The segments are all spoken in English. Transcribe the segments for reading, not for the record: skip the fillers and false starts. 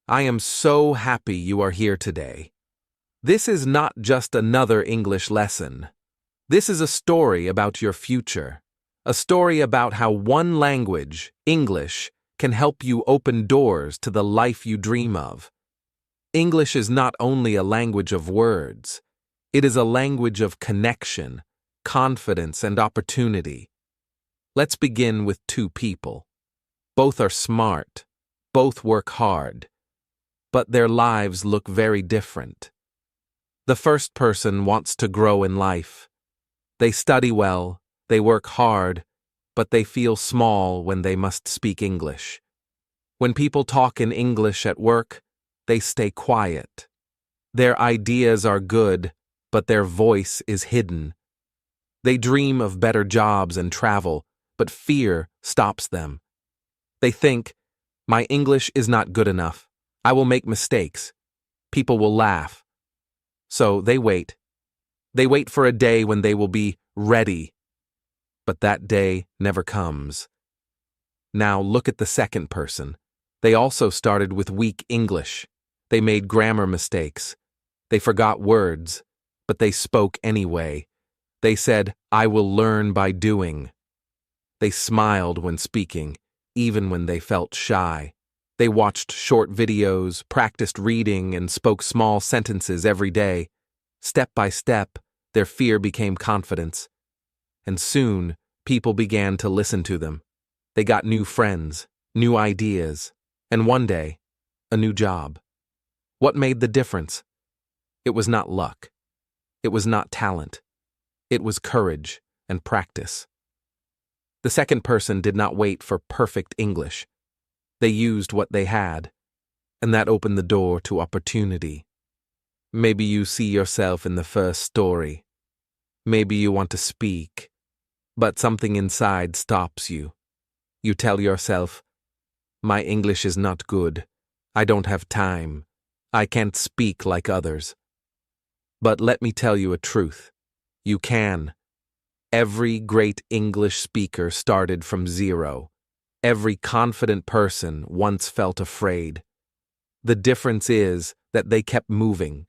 I am so happy you are here today. This is not just another English lesson. This is a story about your future. A story about how one language, English, can help you open doors to the life you dream of. English is not only a language of words. It is a language of connection, confidence, and opportunity. Let's begin with two people. Both are smart. Both work hard. But their lives look very different. The first person wants to grow in life. They study well, they work hard, but they feel small when they must speak English. When people talk in English at work, they stay quiet. Their ideas are good, but their voice is hidden. They dream of better jobs and travel, but fear stops them. They think, "My English is not good enough. I will make mistakes. People will laugh." So they wait. They wait for a day when they will be ready. But that day never comes. Now look at the second person. They also started with weak English. They made grammar mistakes. They forgot words, but they spoke anyway. They said, "I will learn by doing." They smiled when speaking, even when they felt shy. They watched short videos, practiced reading, and spoke small sentences every day. Step by step, their fear became confidence. And soon, people began to listen to them. They got new friends, new ideas, and one day, a new job. What made the difference? It was not luck. It was not talent. It was courage and practice. The second person did not wait for perfect English. They used what they had, and that opened the door to opportunity. Maybe you see yourself in the first story. Maybe you want to speak, but something inside stops you. You tell yourself, "My English is not good. I don't have time. I can't speak like others." But let me tell you a truth. You can. Every great English speaker started from zero. Every confident person once felt afraid. The difference is that they kept moving.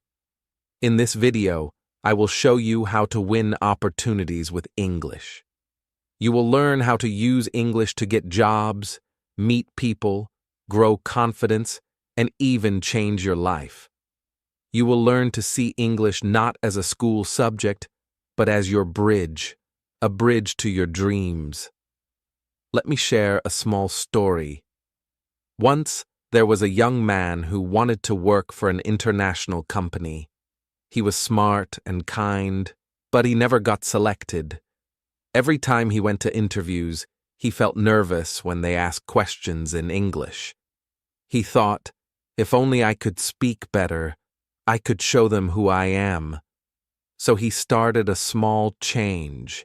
In this video, I will show you how to win opportunities with English. You will learn how to use English to get jobs, meet people, grow confidence, and even change your life. You will learn to see English not as a school subject, but as your bridge, a bridge to your dreams. Let me share a small story. Once, there was a young man who wanted to work for an international company. He was smart and kind, but he never got selected. Every time he went to interviews, he felt nervous when they asked questions in English. He thought, "If only I could speak better, I could show them who I am." So he started a small change.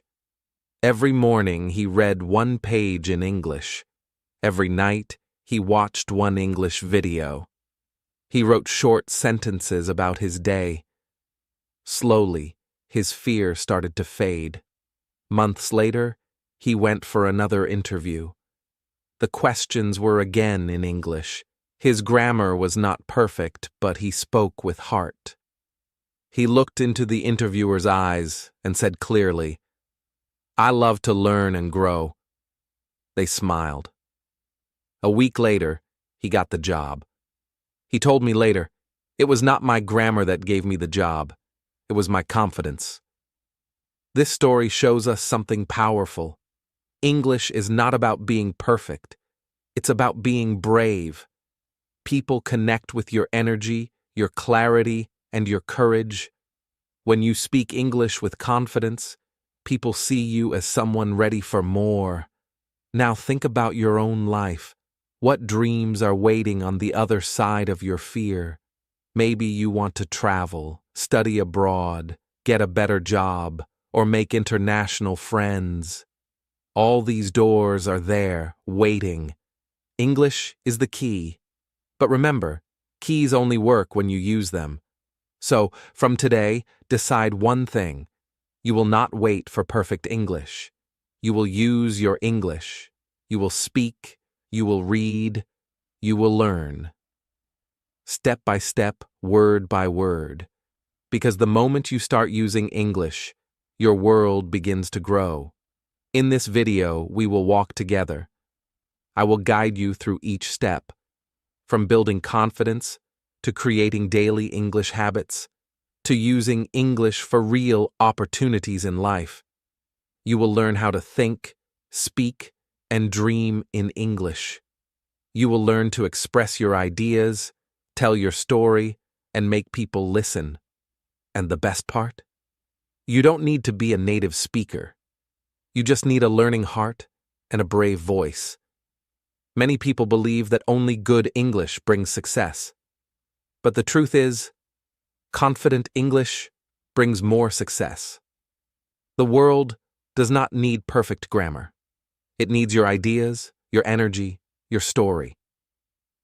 Every morning he read one page in English. Every night he watched one English video. He wrote short sentences about his day. Slowly, his fear started to fade. Months later, he went for another interview. The questions were again in English. His grammar was not perfect, but he spoke with heart. He looked into the interviewer's eyes and said clearly, "I love to learn and grow." They smiled. A week later, he got the job. He told me later, "It was not my grammar that gave me the job. It was my confidence." This story shows us something powerful. English is not about being perfect. It's about being brave. People connect with your energy, your clarity, and your courage. When you speak English with confidence, people see you as someone ready for more. Now think about your own life. What dreams are waiting on the other side of your fear? Maybe you want to travel, study abroad, get a better job, or make international friends. All these doors are there, waiting. English is the key. But remember, keys only work when you use them. So, from today, decide one thing. You will not wait for perfect English. You will use your English. You will speak. You will read. You will learn. step by step, word by word. Because the moment you start using English, your world begins to grow. In this video, we will walk together. I will guide you through each step, from building confidence to creating daily English habits, to using English for real opportunities in life. You will learn how to think, speak, and dream in English. You will learn to express your ideas, tell your story, and make people listen. And the best part? You don't need to be a native speaker. You just need a learning heart and a brave voice. Many people believe that only good English brings success. But the truth is, confident English brings more success. The world does not need perfect grammar. It needs your ideas, your energy, your story.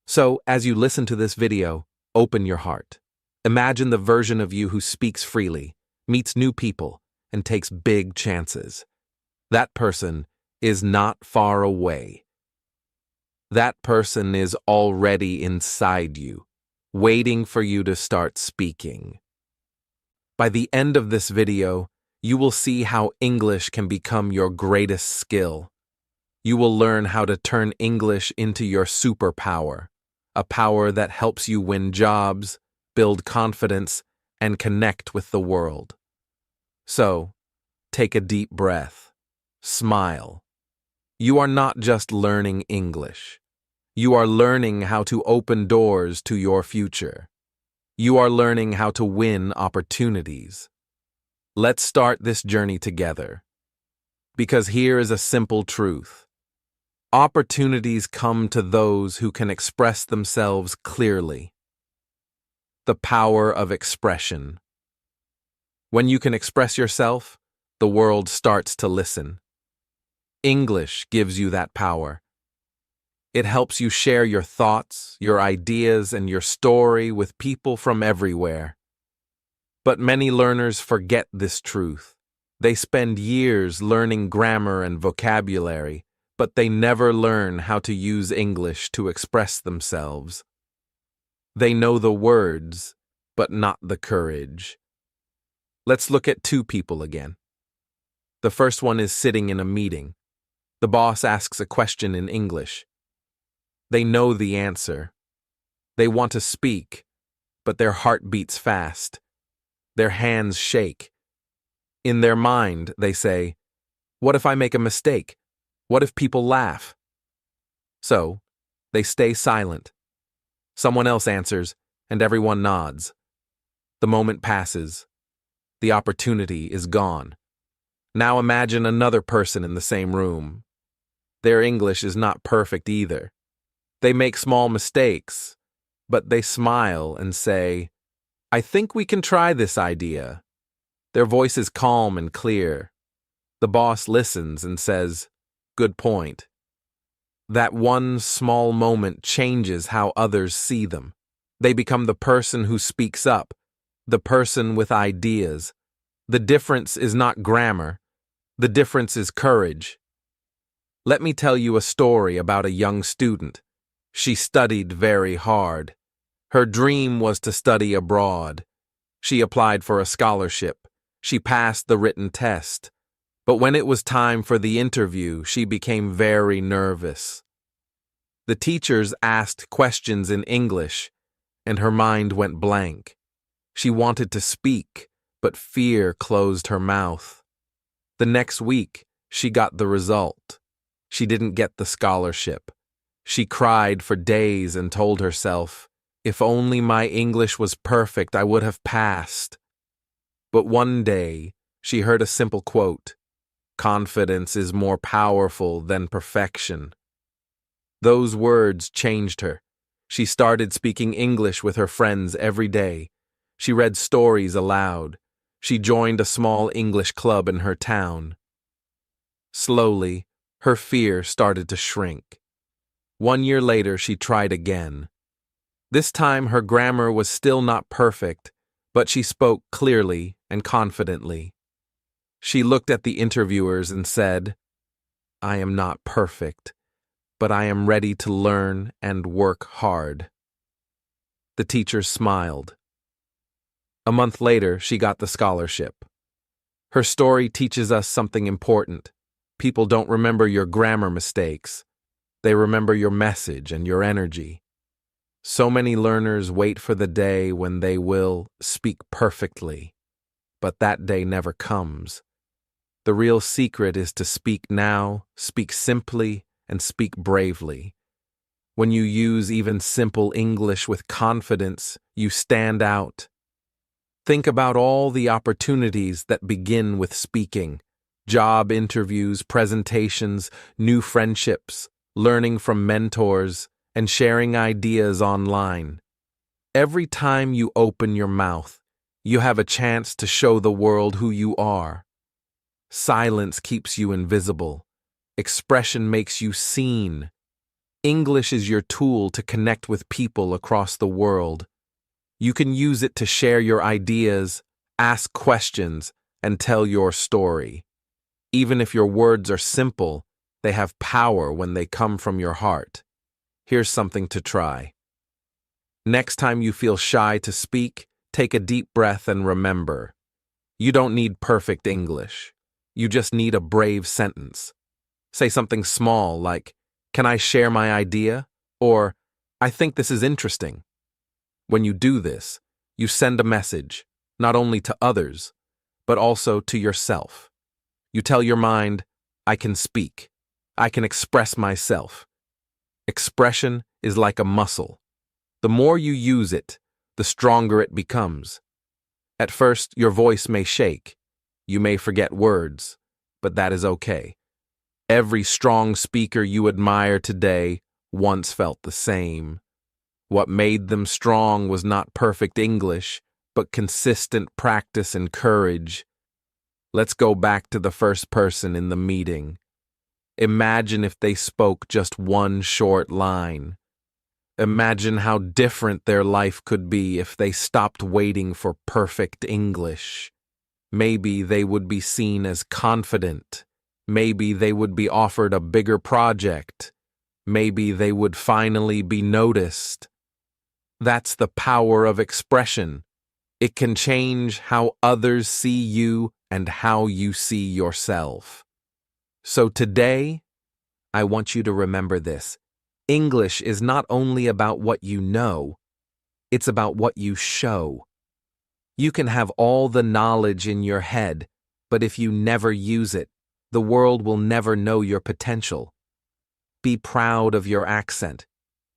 So, as you listen to this video, open your heart. Imagine the version of you who speaks freely, meets new people, and takes big chances. That person is not far away. That person is already inside you, waiting for you to start speaking. By the end of this video, you will see how English can become your greatest skill. You will learn how to turn English into your superpower, a power that helps you win jobs, build confidence, and connect with the world. So, take a deep breath. Smile. You are not just learning English. You are learning how to open doors to your future. You are learning how to win opportunities. Let's start this journey together. Because here is a simple truth. Opportunities come to those who can express themselves clearly. The power of expression. When you can express yourself, the world starts to listen. English gives you that power. It helps you share your thoughts, your ideas, and your story with people from everywhere. But many learners forget this truth. They spend years learning grammar and vocabulary, but they never learn how to use English to express themselves. They know the words, but not the courage. Let's look at two people again. The first one is sitting in a meeting. The boss asks a question in English. They know the answer. They want to speak, but their heart beats fast. Their hands shake. In their mind, they say, "What if I make a mistake? What if people laugh?" So, they stay silent. Someone else answers, and everyone nods. The moment passes. The opportunity is gone. Now imagine another person in the same room. Their English is not perfect either. They make small mistakes, but they smile and say, "I think we can try this idea." Their voice is calm and clear. The boss listens and says, "Good point." That one small moment changes how others see them. They become the person who speaks up, the person with ideas. The difference is not grammar. The difference is courage. Let me tell you a story about a young student. She studied very hard. Her dream was to study abroad. She applied for a scholarship. She passed the written test. But when it was time for the interview, she became very nervous. The teachers asked questions in English, and her mind went blank. She wanted to speak, but fear closed her mouth. The next week, she got the result. She didn't get the scholarship. She cried for days and told herself, "If only my English was perfect, I would have passed." But one day, she heard a simple quote, "Confidence is more powerful than perfection." Those words changed her. She started speaking English with her friends every day. She read stories aloud. She joined a small English club in her town. Slowly, her fear started to shrink. 1 year later, she tried again. This time, her grammar was still not perfect, but she spoke clearly and confidently. She looked at the interviewers and said, "I am not perfect, but I am ready to learn and work hard." The teacher smiled. A month later, she got the scholarship. Her story teaches us something important. People don't remember your grammar mistakes. They remember your message and your energy. So many learners wait for the day when they will speak perfectly, but that day never comes. The real secret is to speak now, speak simply, and speak bravely. When you use even simple English with confidence, you stand out. Think about all the opportunities that begin with speaking: job interviews, presentations, new friendships, learning from mentors, and sharing ideas online. Every time you open your mouth, you have a chance to show the world who you are. Silence keeps you invisible. Expression makes you seen. English is your tool to connect with people across the world. You can use it to share your ideas, ask questions, and tell your story. Even if your words are simple, they have power when they come from your heart. Here's something to try. Next time you feel shy to speak, take a deep breath and remember, you don't need perfect English. You just need a brave sentence. Say something small like, "Can I share my idea?" Or, "I think this is interesting." When you do this, you send a message, not only to others, but also to yourself. You tell your mind, "I can speak. I can express myself." Expression is like a muscle. The more you use it, the stronger it becomes. At first, your voice may shake. You may forget words, but that is okay. Every strong speaker you admire today once felt the same. What made them strong was not perfect English, but consistent practice and courage. Let's go back to the first person in the meeting. Imagine if they spoke just one short line. Imagine how different their life could be if they stopped waiting for perfect English. Maybe they would be seen as confident. Maybe they would be offered a bigger project. Maybe they would finally be noticed. That's the power of expression. It can change how others see you and how you see yourself. So today, I want you to remember this. English is not only about what you know, it's about what you show. You can have all the knowledge in your head, but if you never use it, the world will never know your potential. Be proud of your accent.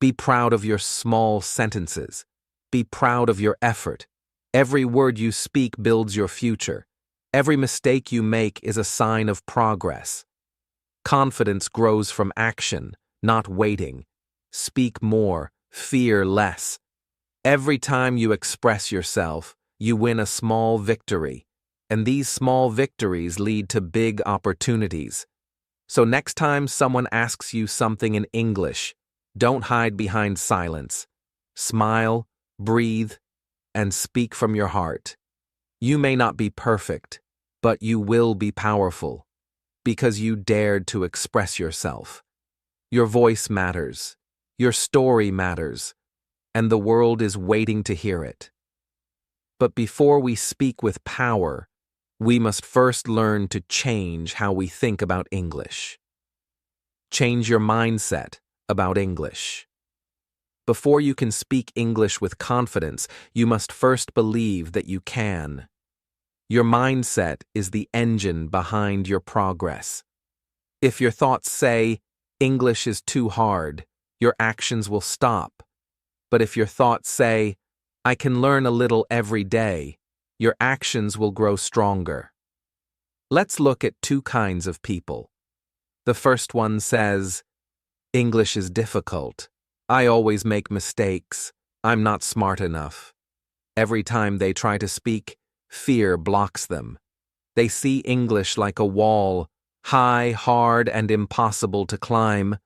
Be proud of your small sentences. Be proud of your effort. Every word you speak builds your future. Every mistake you make is a sign of progress. Confidence grows from action, not waiting. Speak more, fear less. Every time you express yourself, you win a small victory, and these small victories lead to big opportunities. So next time someone asks you something in English, don't hide behind silence. Smile, breathe, and speak from your heart. You may not be perfect, but you will be powerful, because you dared to express yourself. Your voice matters. Your story matters, and the world is waiting to hear it. But before we speak with power, we must first learn to change how we think about English. Change your mindset about English. Before you can speak English with confidence, you must first believe that you can. Your mindset is the engine behind your progress. If your thoughts say, "English is too hard," your actions will stop. But if your thoughts say, "I can learn a little every day," your actions will grow stronger. Let's look at two kinds of people. The first one says, "English is difficult. I always make mistakes. I'm not smart enough." Every time they try to speak, fear blocks them. They see English like a wall, high, hard, and impossible to climb,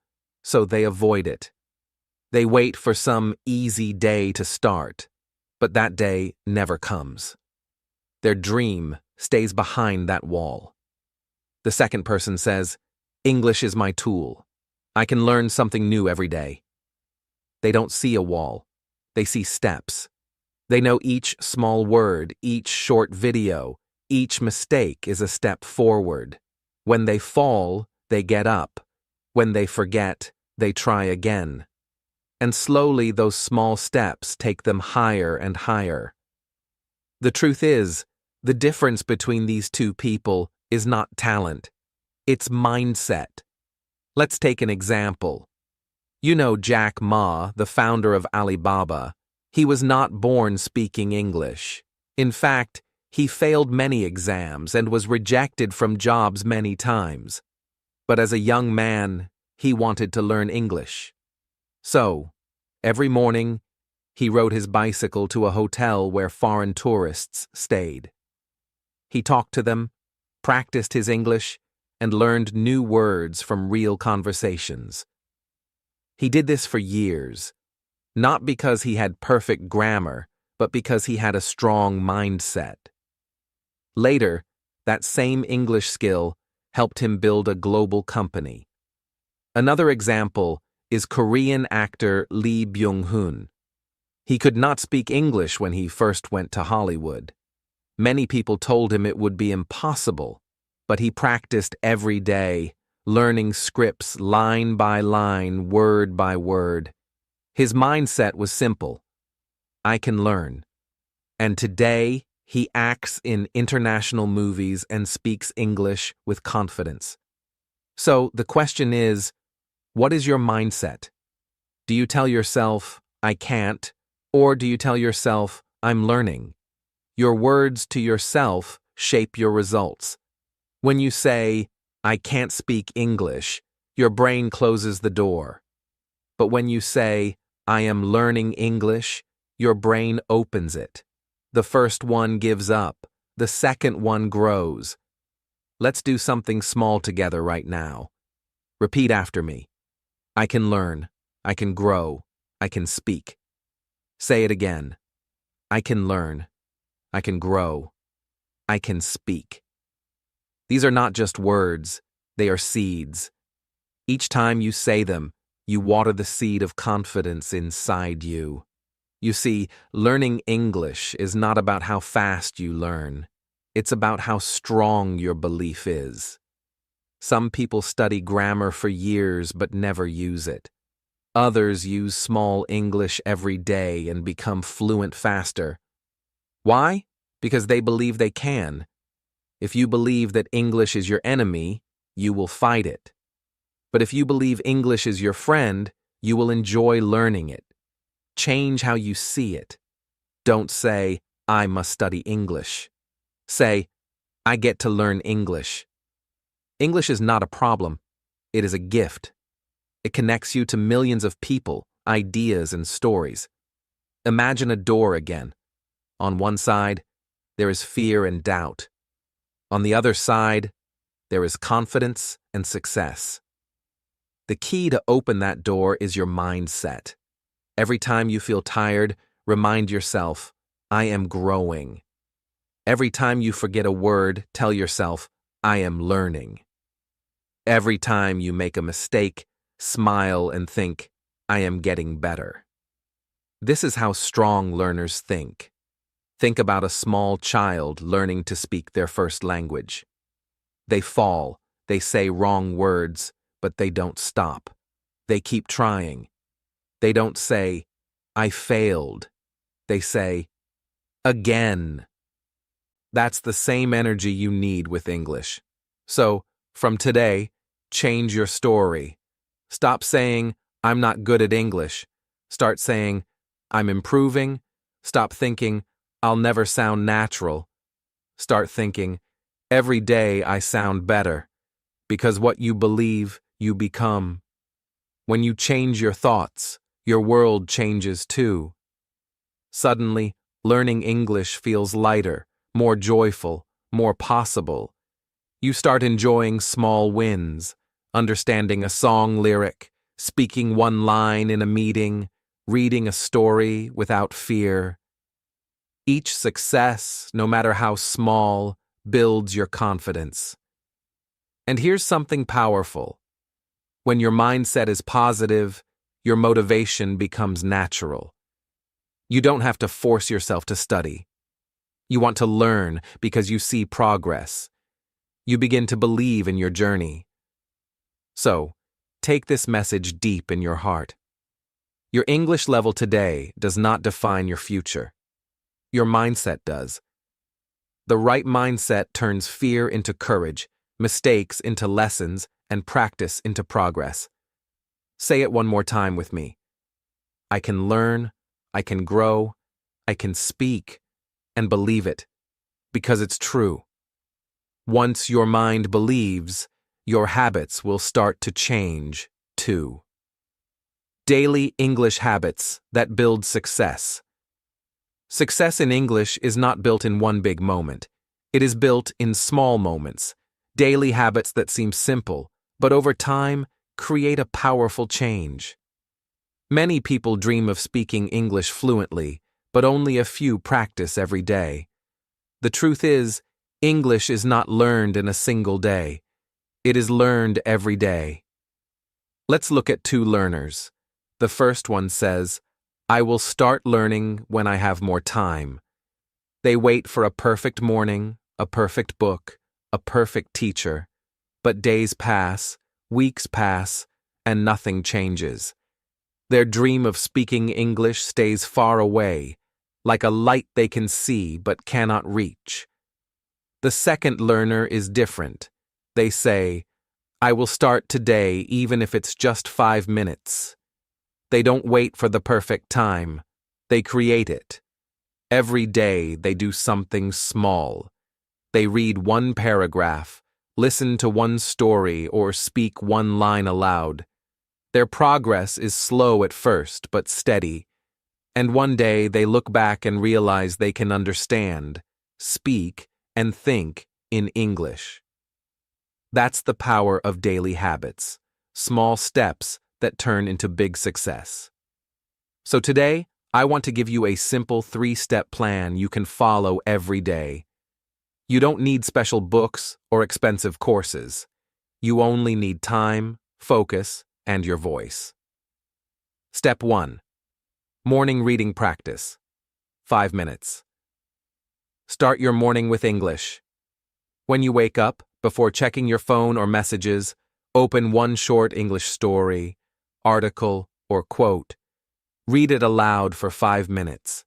so they avoid it. They wait for some easy day to start, but that day never comes. Their dream stays behind that wall. The second person says, "English is my tool. I can learn something new every day." They don't see a wall. They see steps. They know each small word, each short video, each mistake is a step forward. When they fall, they get up. When they forget, they try again. And slowly those small steps take them higher and higher. The truth is, the difference between these two people is not talent. It's mindset. Let's take an example. You know Jack Ma, the founder of Alibaba. He was not born speaking English. In fact, he failed many exams and was rejected from jobs many times. But as a young man, he wanted to learn English. So, every morning, he rode his bicycle to a hotel where foreign tourists stayed. He talked to them, practiced his English, and learned new words from real conversations. He did this for years, not because he had perfect grammar, but because he had a strong mindset. Later, that same English skill helped him build a global company. Another example is Korean actor Lee Byung-hun. He could not speak English when he first went to Hollywood. Many people told him it would be impossible, but he practiced every day, learning scripts line by line, word by word. His mindset was simple: I can learn. And today, he acts in international movies and speaks English with confidence. So the question is, what is your mindset? Do you tell yourself, I can't, or do you tell yourself, I'm learning? Your words to yourself shape your results. When you say, I can't speak English, your brain closes the door. But when you say, I am learning English, your brain opens it. The first one gives up. The second one grows. Let's do something small together right now. Repeat after me. I can learn. I can grow. I can speak. Say it again. I can learn. I can grow. I can speak. These are not just words. They are seeds. Each time you say them, you water the seed of confidence inside you. You see, learning English is not about how fast you learn. It's about how strong your belief is. Some people study grammar for years but never use it. Others use small English every day and become fluent faster. Why? Because they believe they can. If you believe that English is your enemy, you will fight it. But if you believe English is your friend, you will enjoy learning it. Change how you see it. Don't say, I must study English. Say, I get to learn English. English is not a problem. It is a gift. It connects you to millions of people, ideas, and stories. Imagine a door again. On one side, there is fear and doubt. On the other side, there is confidence and success. The key to open that door is your mindset. Every time you feel tired, remind yourself, I am growing. Every time you forget a word, tell yourself, I am learning. Every time you make a mistake, smile and think, I am getting better. This is how strong learners think. Think about a small child learning to speak their first language. They fall, they say wrong words, but they don't stop. They keep trying. They don't say, I failed. They say, again. That's the same energy you need with English. So, from today, change your story. Stop saying, I'm not good at English. Start saying, I'm improving. Stop thinking, I'll never sound natural. Start thinking, every day I sound better. Because what you believe, you become. When you change your thoughts, your world changes too. Suddenly, learning English feels lighter, more joyful, more possible. You start enjoying small wins, understanding a song lyric, speaking one line in a meeting, reading a story without fear. Each success, no matter how small, builds your confidence. And here's something powerful. When your mindset is positive, your motivation becomes natural. You don't have to force yourself to study. You want to learn because you see progress. You begin to believe in your journey. So, take this message deep in your heart. Your English level today does not define your future. Your mindset does. The right mindset turns fear into courage, mistakes into lessons, and practice into progress. Say it one more time with me. I can learn, I can grow, I can speak, and believe it, because it's true. Once your mind believes, your habits will start to change, too. Daily English habits that build success. Success in English is not built in one big moment. It is built in small moments, daily habits that seem simple, but over time, create a powerful change. Many people dream of speaking English fluently, but only a few practice every day. The truth is, English is not learned in a single day. It is learned every day. Let's look at two learners. The first one says, I will start learning when I have more time. They wait for a perfect morning, a perfect book, a perfect teacher. But days pass, weeks pass, and nothing changes. Their dream of speaking English stays far away, like a light they can see but cannot reach. The second learner is different. They say, I will start today even if it's just 5 minutes. They don't wait for the perfect time. They create it. Every day they do something small. They read one paragraph, listen to one story, or speak one line aloud. Their progress is slow at first, but steady. And one day they look back and realize they can understand, speak, and think in English. That's the power of daily habits, small steps that turn into big success. So today, I want to give you a simple 3-step plan you can follow every day. You don't need special books or expensive courses. You only need time, focus, and your voice. Step 1. Morning reading practice. 5 minutes. Start your morning with English. When you wake up, before checking your phone or messages, open one short English story, article, or quote. Read it aloud for 5 minutes.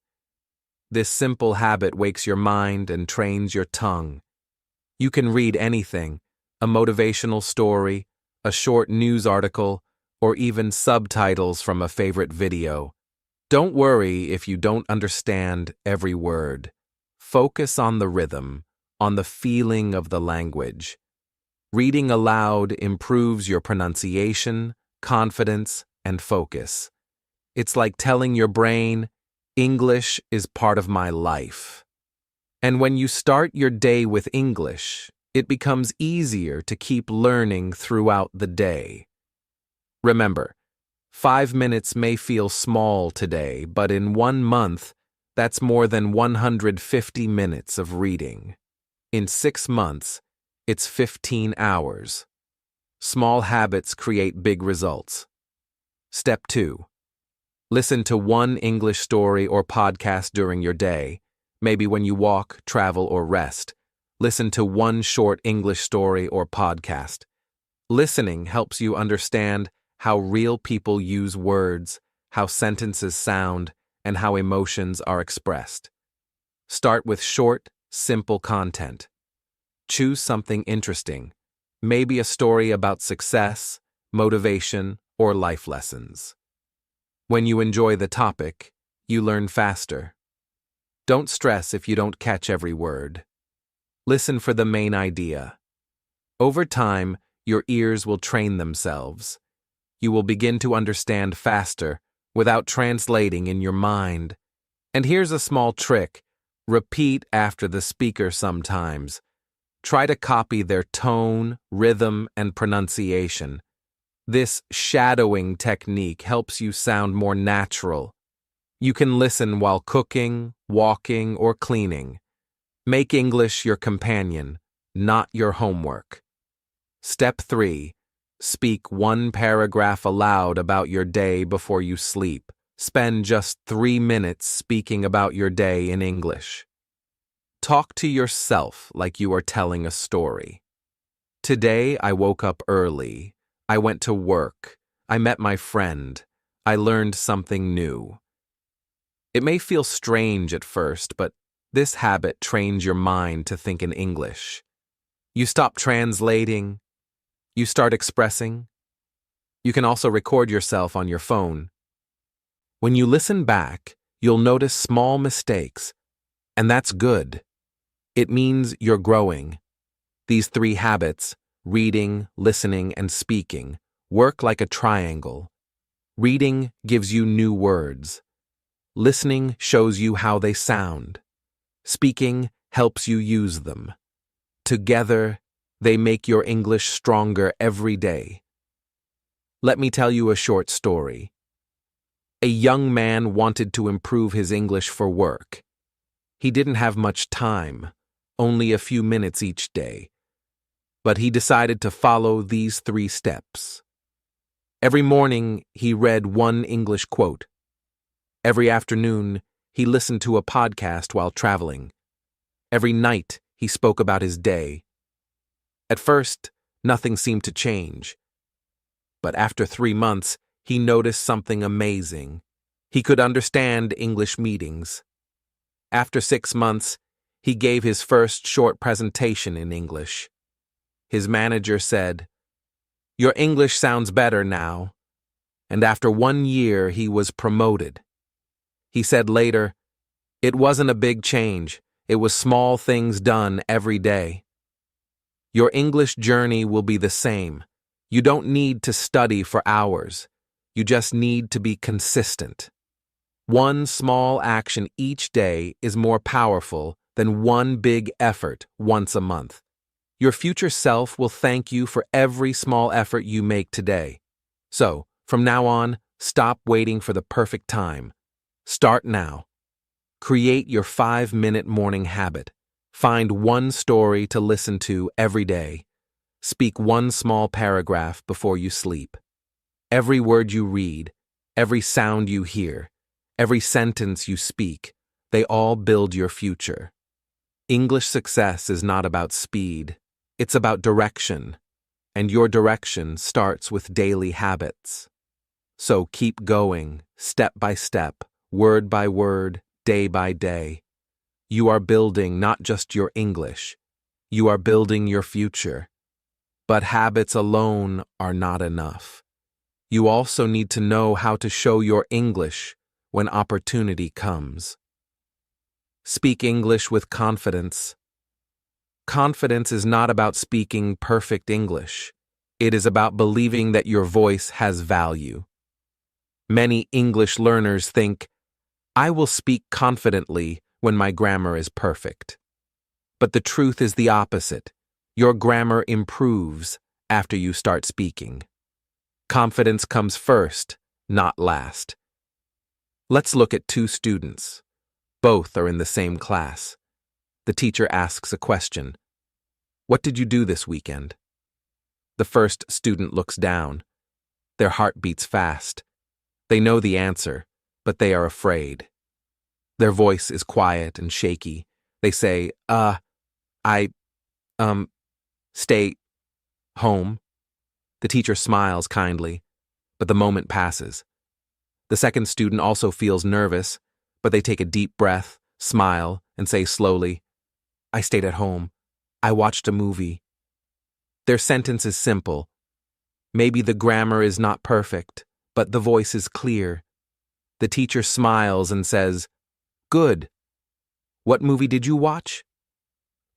This simple habit wakes your mind and trains your tongue. You can read anything, a motivational story, a short news article, or even subtitles from a favorite video. Don't worry if you don't understand every word. Focus on the rhythm, on the feeling of the language. Reading aloud improves your pronunciation, confidence, and focus. It's like telling your brain, English is part of my life. And when you start your day with English, it becomes easier to keep learning throughout the day. Remember, 5 minutes may feel small today, but in 1 month, that's more than 150 minutes of reading. In 6 months, it's 15 hours. Small habits create big results. Step 2. Listen to one English story or podcast during your day, maybe when you walk, travel, or rest. Listen to one short English story or podcast. Listening helps you understand how real people use words, how sentences sound, and how emotions are expressed. Start with short, simple content. Choose something interesting, maybe a story about success, motivation, or life lessons. When you enjoy the topic, you learn faster. Don't stress if you don't catch every word. Listen for the main idea. Over time, your ears will train themselves. You will begin to understand faster without translating in your mind. And here's a small trick. Repeat after the speaker sometimes. Try to copy their tone, rhythm, and pronunciation. This shadowing technique helps you sound more natural. You can listen while cooking, walking, or cleaning. Make English your companion, not your homework. Step 3. Speak one paragraph aloud about your day before you sleep, Spend just 3 minutes speaking about your day in English. Talk to yourself like you are telling a story. Today I woke up early. I went to work. I met my friend. I learned something new. It may feel strange at first, but this habit trains your mind to think in English. You stop translating. You start expressing. You can also record yourself on your phone. When you listen back, you'll notice small mistakes, and that's good. It means you're growing. These 3 habits, reading, listening, and speaking, work like a triangle. Reading gives you new words. Listening shows you how they sound. Speaking helps you use them. Together, they make your English stronger every day. Let me tell you a short story. A young man wanted to improve his English for work. He didn't have much time, only a few minutes each day. But he decided to follow these 3 steps. Every morning, he read one English quote. Every afternoon, he listened to a podcast while traveling. Every night, he spoke about his day. At first, nothing seemed to change. But after 3 months, he noticed something amazing. He could understand English meetings. After 6 months, he gave his first short presentation in English. His manager said, "Your English sounds better now." And after 1 year, he was promoted. He said later, "It wasn't a big change. It was small things done every day." Your English journey will be the same. You don't need to study for hours. You just need to be consistent. One small action each day is more powerful than one big effort once a month. Your future self will thank you for every small effort you make today. So, from now on, stop waiting for the perfect time. Start now. Create your 5-minute morning habit. Find one story to listen to every day. Speak one small paragraph before you sleep. Every word you read, every sound you hear, every sentence you speak, they all build your future. English success is not about speed. It's about direction. And your direction starts with daily habits. So keep going, step by step, word by word, day by day. You are building not just your English. You are building your future. But habits alone are not enough. You also need to know how to show your English when opportunity comes. Speak English with confidence. Confidence is not about speaking perfect English. It is about believing that your voice has value. Many English learners think, "I will speak confidently when my grammar is perfect." But the truth is the opposite. Your grammar improves after you start speaking. Confidence comes first, not last. Let's look at 2 students. Both are in the same class. The teacher asks a question. "What did you do this weekend?" The first student looks down. Their heart beats fast. They know the answer, but they are afraid. Their voice is quiet and shaky. They say, I stay home." The teacher smiles kindly, but the moment passes. The second student also feels nervous, but they take a deep breath, smile, and say slowly, "I stayed at home. I watched a movie." Their sentence is simple. Maybe the grammar is not perfect, but the voice is clear. The teacher smiles and says, "Good. What movie did you watch?"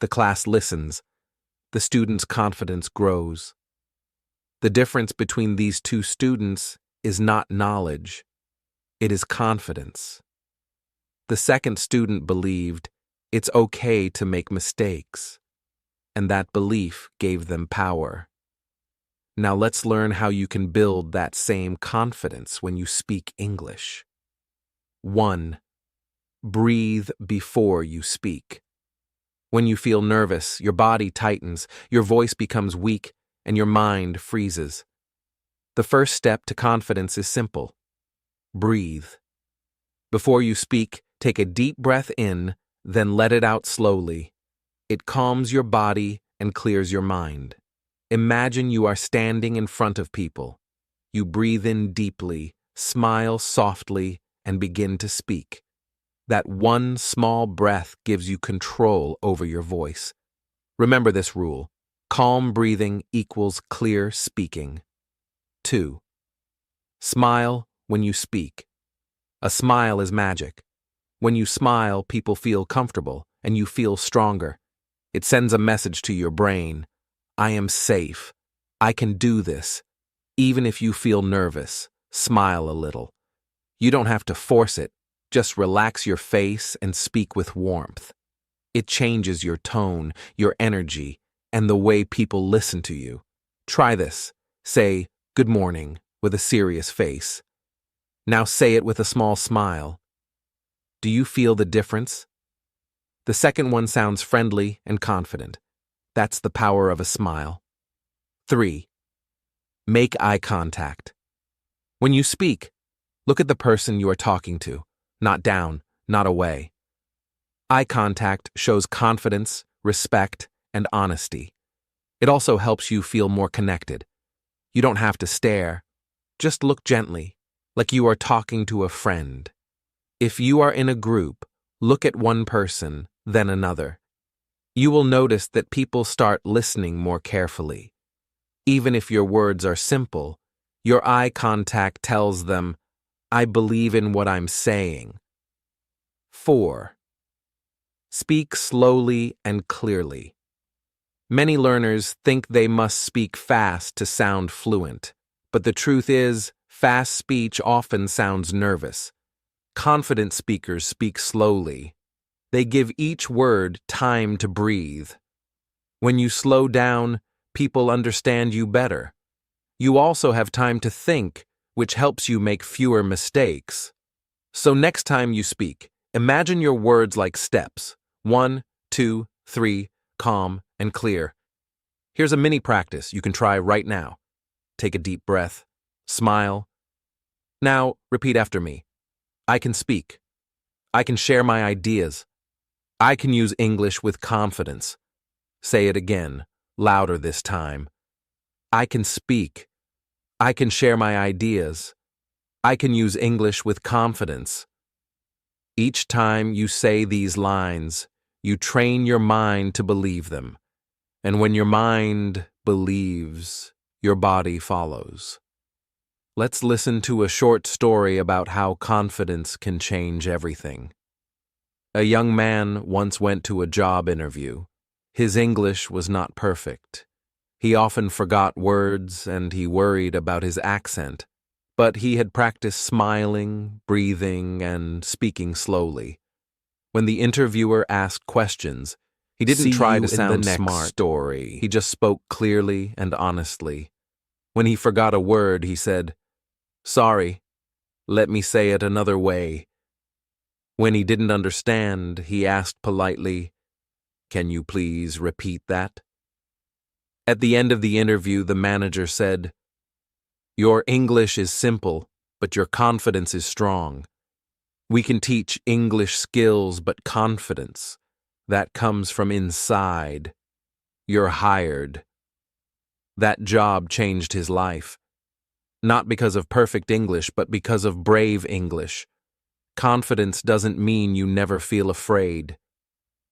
The class listens. The student's confidence grows. The difference between these 2 students is not knowledge. It is confidence. The second student believed it's okay to make mistakes, and that belief gave them power. Now let's learn how you can build that same confidence when you speak English. 1. Breathe before you speak. When you feel nervous, your body tightens, your voice becomes weak, and your mind freezes. The first step to confidence is simple. Breathe. Before you speak, take a deep breath in, then let it out slowly. It calms your body and clears your mind. Imagine you are standing in front of people. You breathe in deeply, smile softly, and begin to speak. That one small breath gives you control over your voice. Remember this rule: calm breathing equals clear speaking. 2. Smile when you speak. A smile is magic. When you smile, people feel comfortable, and you feel stronger. It sends a message to your brain: I am safe. I can do this. Even if you feel nervous, smile a little. You don't have to force it. Just relax your face and speak with warmth. It changes your tone, your energy, and the way people listen to you. Try this. Say, "Good morning," with a serious face. Now say it with a small smile. Do you feel the difference? The second one sounds friendly and confident. That's the power of a smile. 3. Make eye contact. When you speak, look at the person you are talking to, not down, not away. Eye contact shows confidence, respect, and honesty. It also helps you feel more connected. You don't have to stare. Just look gently, like you are talking to a friend. If you are in a group, look at one person, then another. You will notice that people start listening more carefully. Even if your words are simple, your eye contact tells them, "I believe in what I'm saying." 4. Speak slowly and clearly. Many learners think they must speak fast to sound fluent, but the truth is, fast speech often sounds nervous. Confident speakers speak slowly. They give each word time to breathe. When you slow down, people understand you better. You also have time to think, which helps you make fewer mistakes. So next time you speak, imagine your words like steps. 1, 2, 3, calm and clear. Here's a mini practice you can try right now. Take a deep breath. Smile. Now, repeat after me. I can speak. I can share my ideas. I can use English with confidence. Say it again, louder this time. I can speak. I can share my ideas. I can use English with confidence. Each time you say these lines, you train your mind to believe them. And when your mind believes, your body follows. Let's listen to a short story about how confidence can change everything. A young man once went to a job interview. His English was not perfect. He often forgot words and he worried about his accent. But he had practiced smiling, breathing, and speaking slowly. When the interviewer asked questions, he didn't try to sound smart. He just spoke clearly and honestly. When he forgot a word, he said, "Sorry, let me say it another way." When he didn't understand, he asked politely, "Can you please repeat that?" At the end of the interview, the manager said, "Your English is simple, but your confidence is strong. We can teach English skills, but confidence, that comes from inside. You're hired." That job changed his life. Not because of perfect English, but because of brave English. Confidence doesn't mean you never feel afraid.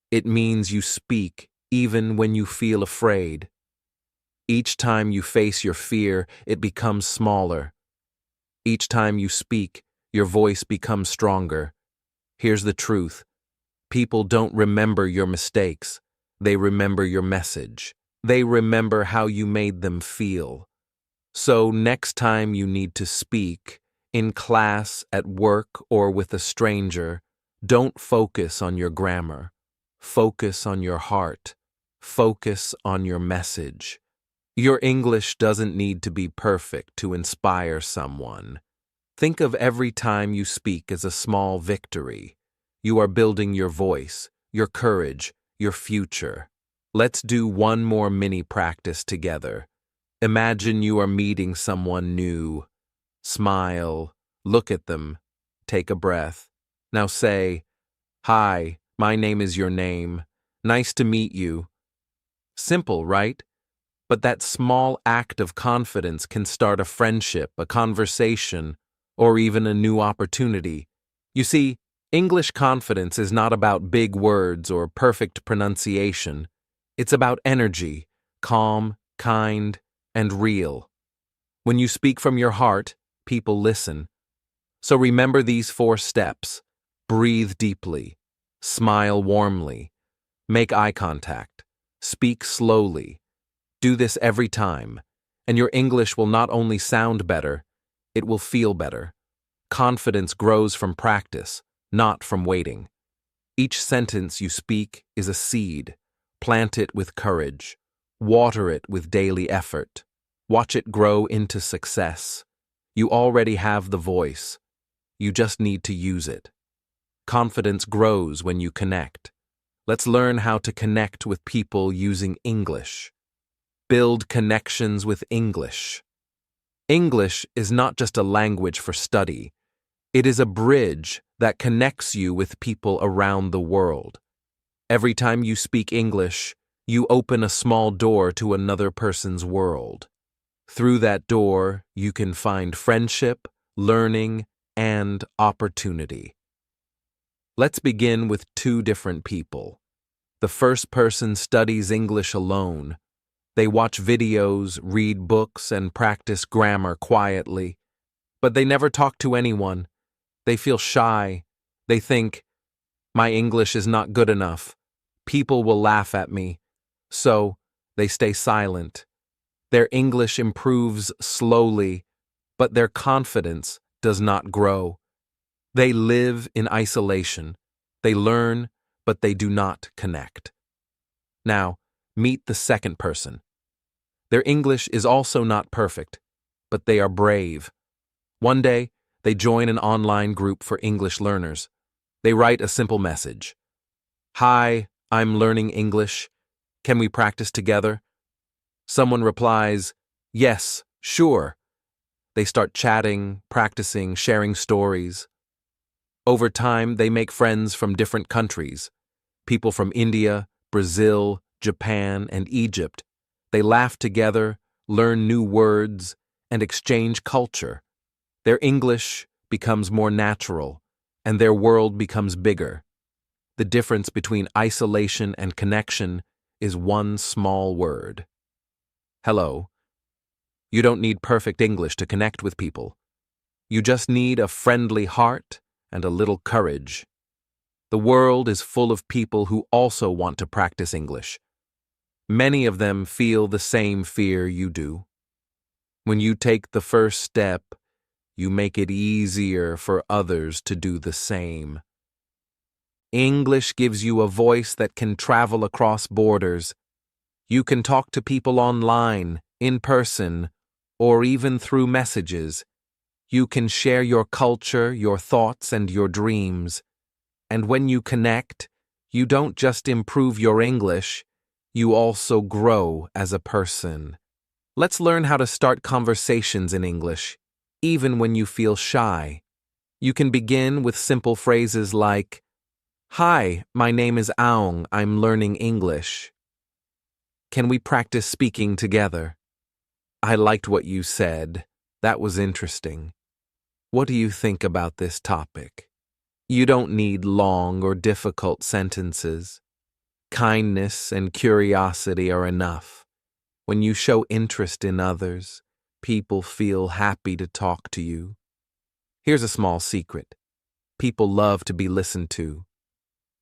It means you speak even when you feel afraid. Each time you face your fear, it becomes smaller. Each time you speak, your voice becomes stronger. Here's the truth. People don't remember your mistakes. They remember your message. They remember how you made them feel. So next time you need to speak, in class, at work, or with a stranger, don't focus on your grammar. Focus on your heart. Focus on your message. Your English doesn't need to be perfect to inspire someone. Think of every time you speak as a small victory. You are building your voice, your courage, your future. Let's do one more mini practice together. Imagine you are meeting someone new. Smile, look at them, take a breath. Now say, "Hi, my name is your name. Nice to meet you." Simple, right? But that small act of confidence can start a friendship, a conversation, or even a new opportunity. You see, English confidence is not about big words or perfect pronunciation. It's about energy, calm, kind, and real. When you speak from your heart, people listen. So remember these 4 steps. Breathe deeply. Smile warmly. Make eye contact. Speak slowly. Do this every time, and your English will not only sound better, it will feel better. Confidence grows from practice, not from waiting. Each sentence you speak is a seed. Plant it with courage. Water it with daily effort. Watch it grow into success. You already have the voice. You just need to use it. Confidence grows when you connect. Let's learn how to connect with people using English. Build connections with English. English is not just a language for study. It is a bridge that connects you with people around the world. Every time you speak English, you open a small door to another person's world. Through that door, you can find friendship, learning, and opportunity. Let's begin with 2 different people. The first person studies English alone. They watch videos, read books, and practice grammar quietly. But they never talk to anyone. They feel shy. They think, my English is not good enough. People will laugh at me. So, they stay silent. Their English improves slowly, but their confidence does not grow. They live in isolation. They learn, but they do not connect. Now, meet the second person. Their English is also not perfect, but they are brave. One day, they join an online group for English learners. They write a simple message. "Hi, I'm learning English. Can we practice together?" Someone replies, "Yes, sure." They start chatting, practicing, sharing stories. Over time, they make friends from different countries. People from India, Brazil, Japan, and Egypt. They laugh together, learn new words, and exchange culture. Their English becomes more natural, and their world becomes bigger. The difference between isolation and connection is one small word. Hello. You don't need perfect English to connect with people. You just need a friendly heart and a little courage. The world is full of people who also want to practice English. Many of them feel the same fear you do. When you take the first step, you make it easier for others to do the same. English gives you a voice that can travel across borders. You can talk to people online, in person, or even through messages. You can share your culture, your thoughts, and your dreams. And when you connect, you don't just improve your English, you also grow as a person. Let's learn how to start conversations in English, even when you feel shy. You can begin with simple phrases like, "Hi, my name is Aung, I'm learning English. Can we practice speaking together? I liked what you said. That was interesting. What do you think about this topic?" You don't need long or difficult sentences. Kindness and curiosity are enough. When you show interest in others, people feel happy to talk to you. Here's a small secret. People love to be listened to.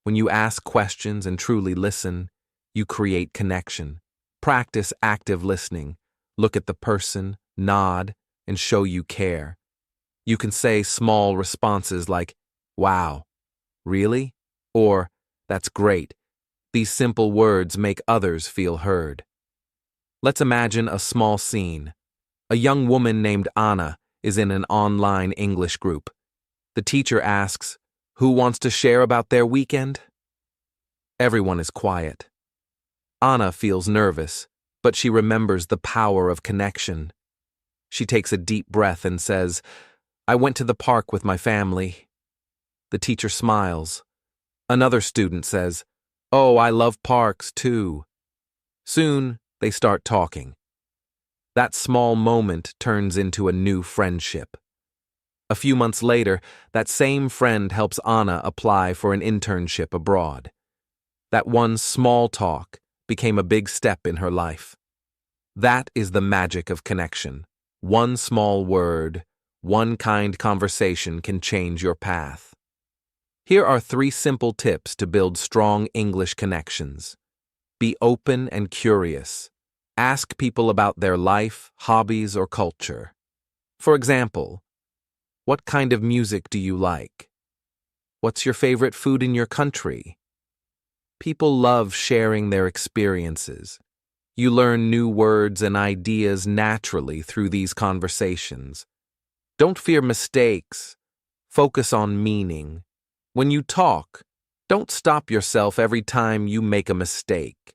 When you ask questions and truly listen, you create connection. Practice active listening. Look at the person, nod, and show you care. You can say small responses like, "Wow, really?" Or, "That's great." These simple words make others feel heard. Let's imagine a small scene. A young woman named Anna is in an online English group. The teacher asks, "Who wants to share about their weekend?" Everyone is quiet. Anna feels nervous, but she remembers the power of connection. She takes a deep breath and says, "I went to the park with my family." The teacher smiles. Another student says, "Oh, I love parks too." Soon, they start talking. That small moment turns into a new friendship. A few months later, that same friend helps Anna apply for an internship abroad. That one small talk became a big step in her life. That is the magic of connection. One small word, one kind conversation can change your path. Here are 3 simple tips to build strong English connections. Be open and curious. Ask people about their life, hobbies, or culture. For example, what kind of music do you like? What's your favorite food in your country? People love sharing their experiences. You learn new words and ideas naturally through these conversations. Don't fear mistakes. Focus on meaning. When you talk, don't stop yourself every time you make a mistake.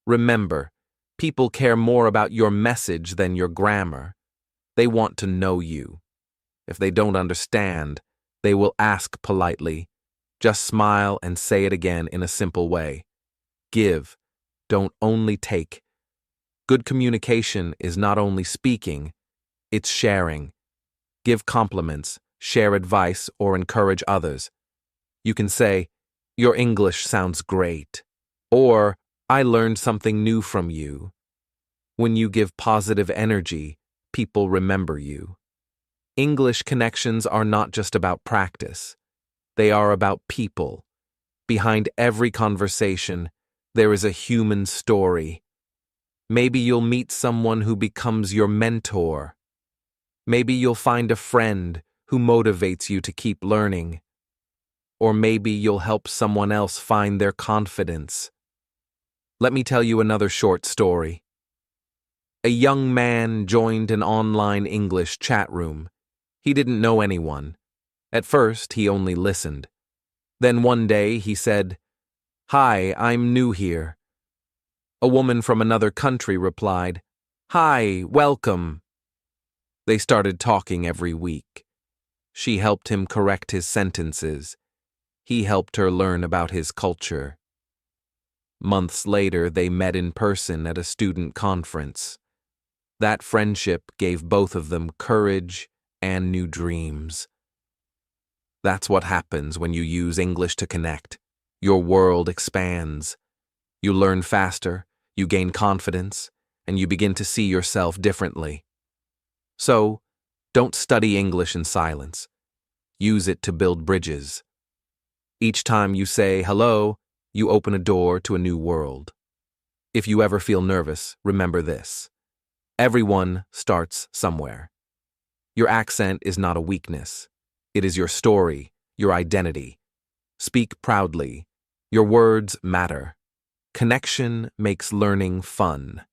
Remember, people care more about your message than your grammar. They want to know you. If they don't understand, they will ask politely. Just smile and say it again in a simple way. Give, don't only take. Good communication is not only speaking, it's sharing. Give compliments, share advice, or encourage others. You can say, "Your English sounds great," or "I learned something new from you." When you give positive energy, people remember you. English connections are not just about practice. They are about people. Behind every conversation, there is a human story. Maybe you'll meet someone who becomes your mentor. Maybe you'll find a friend who motivates you to keep learning. Or maybe you'll help someone else find their confidence. Let me tell you another short story. A young man joined an online English chat room. He didn't know anyone. At first, he only listened. Then one day, he said, "Hi, I'm new here." A woman from another country replied, "Hi, welcome." They started talking every week. She helped him correct his sentences. He helped her learn about his culture. Months later, they met in person at a student conference. That friendship gave both of them courage and new dreams. That's what happens when you use English to connect. Your world expands. You learn faster, you gain confidence, and you begin to see yourself differently. So, don't study English in silence. Use it to build bridges. Each time you say hello, you open a door to a new world. If you ever feel nervous, remember this. Everyone starts somewhere. Your accent is not a weakness. It is your story, your identity. Speak proudly. Your words matter. Connection makes learning fun.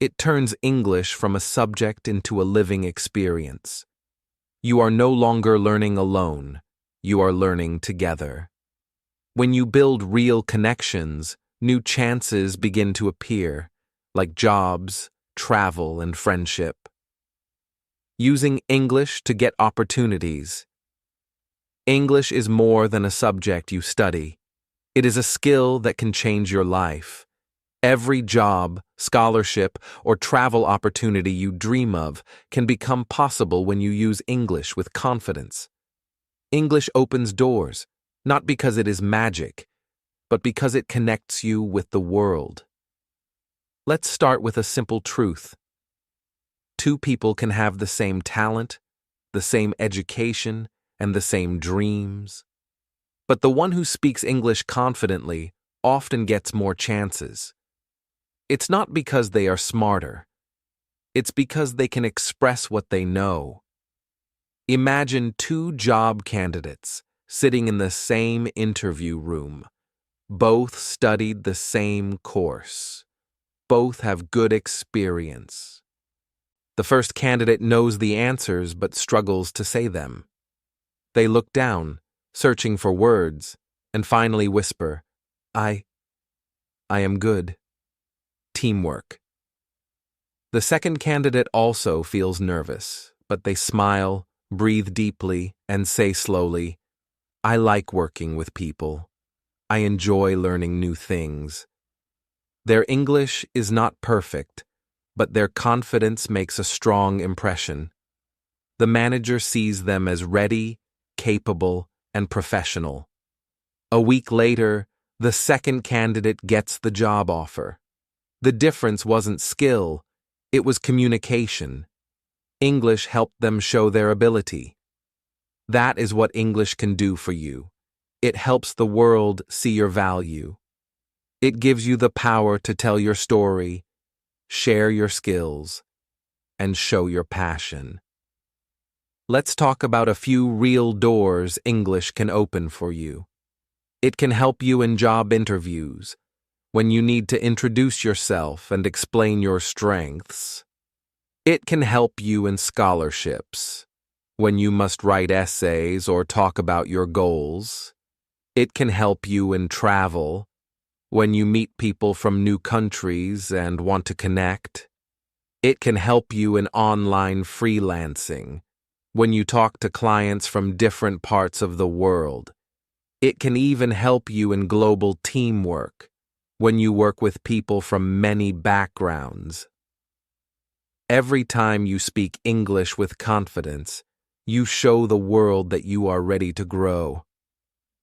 It turns English from a subject into a living experience. You are no longer learning alone. You are learning together. When you build real connections, new chances begin to appear, like jobs, travel, and friendship. Using English to get opportunities. English is more than a subject you study. It is a skill that can change your life. Every job, scholarship, or travel opportunity you dream of can become possible when you use English with confidence. English opens doors, not because it is magic, but because it connects you with the world. Let's start with a simple truth. 2 people can have the same talent, the same education, and the same dreams. But the one who speaks English confidently often gets more chances. It's not because they are smarter. It's because they can express what they know. Imagine 2 job candidates sitting in the same interview room. Both studied the same course. Both have good experience. The first candidate knows the answers but struggles to say them. They look down, searching for words, and finally whisper, I am good. Teamwork. The second candidate also feels nervous, but they smile, breathe deeply, and say slowly, I like working with people. I enjoy learning new things. Their English is not perfect, but their confidence makes a strong impression. The manager sees them as ready, capable, and professional. A week later, the second candidate gets the job offer. The difference wasn't skill, it was communication. English helped them show their ability. That is what English can do for you. It helps the world see your value. It gives you the power to tell your story, share your skills, and show your passion. Let's talk about a few real doors English can open for you. It can help you in job interviews, when you need to introduce yourself and explain your strengths. It can help you in scholarships, when you must write essays or talk about your goals. It can help you in travel, when you meet people from new countries and want to connect. It can help you in online freelancing, when you talk to clients from different parts of the world. It can even help you in global teamwork, when you work with people from many backgrounds. Every time you speak English with confidence, you show the world that you are ready to grow.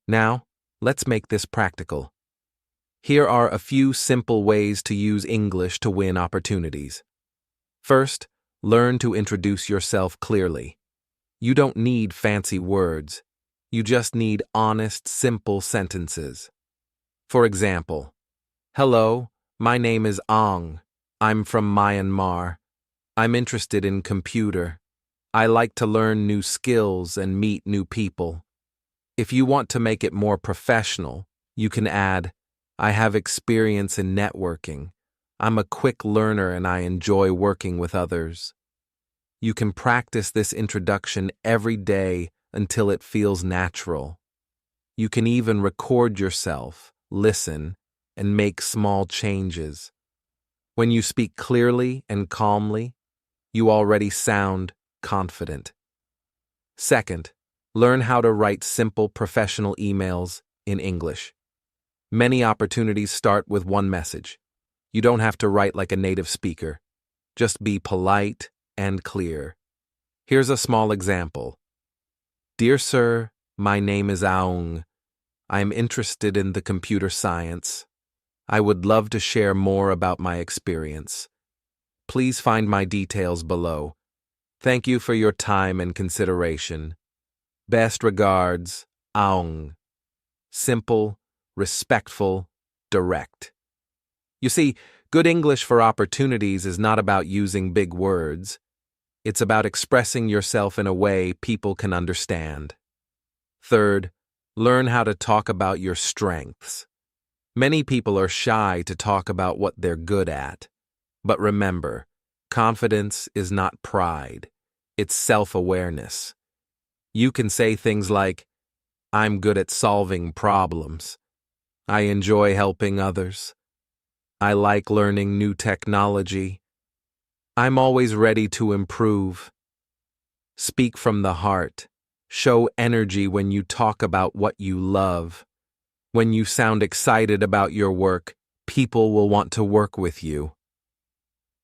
Now, let's make this practical. Here are a few simple ways to use English to win opportunities. First, learn to introduce yourself clearly. You don't need fancy words. You just need honest, simple sentences. For example, "Hello, my name is Ang. I'm from Myanmar. I'm interested in computer. I like to learn new skills and meet new people." If you want to make it more professional, you can add, "I have experience in networking. I'm a quick learner and I enjoy working with others." You can practice this introduction every day until it feels natural. You can even record yourself, listen, and make small changes. When you speak clearly and calmly, you already sound confident. Second, learn how to write simple professional emails in English. Many opportunities start with one message. You don't have to write like a native speaker. Just be polite and clear. Here's a small example. "Dear Sir, my name is Aung. I am interested in the computer science. I would love to share more about my experience. Please find my details below. Thank you for your time and consideration. Best regards, Aung." Simple, respectful, direct. You see, good English for opportunities is not about using big words. It's about expressing yourself in a way people can understand. Third, learn how to talk about your strengths. Many people are shy to talk about what they're good at. But remember, confidence is not pride. It's self-awareness. You can say things like, "I'm good at solving problems. I enjoy helping others. I like learning new technology. I'm always ready to improve." Speak from the heart. Show energy when you talk about what you love. When you sound excited about your work, people will want to work with you.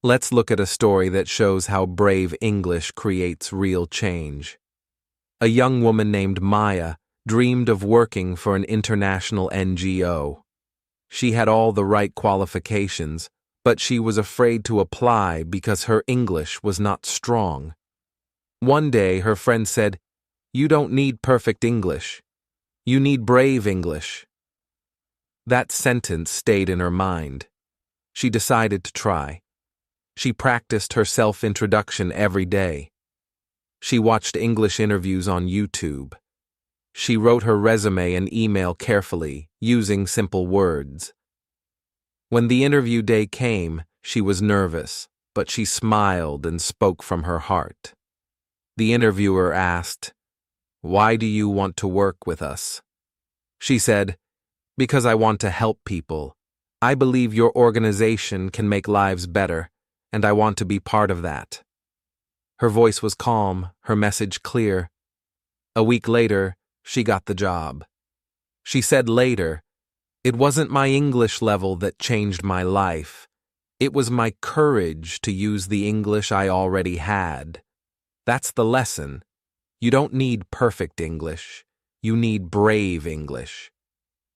Let's look at a story that shows how brave English creates real change. A young woman named Maya dreamed of working for an international NGO. She had all the right qualifications, but she was afraid to apply because her English was not strong. One day, her friend said, "You don't need perfect English. You need brave English." That sentence stayed in her mind. She decided to try. She practiced her self-introduction every day. She watched English interviews on YouTube. She wrote her resume and email carefully, using simple words. When the interview day came, she was nervous, but she smiled and spoke from her heart. The interviewer asked, "Why do you want to work with us?" She said, "Because I want to help people. I believe your organization can make lives better, and I want to be part of that." Her voice was calm, her message clear. A week later, she got the job. She said later, "It wasn't my English level that changed my life. It was my courage to use the English I already had." That's the lesson. You don't need perfect English. You need brave English.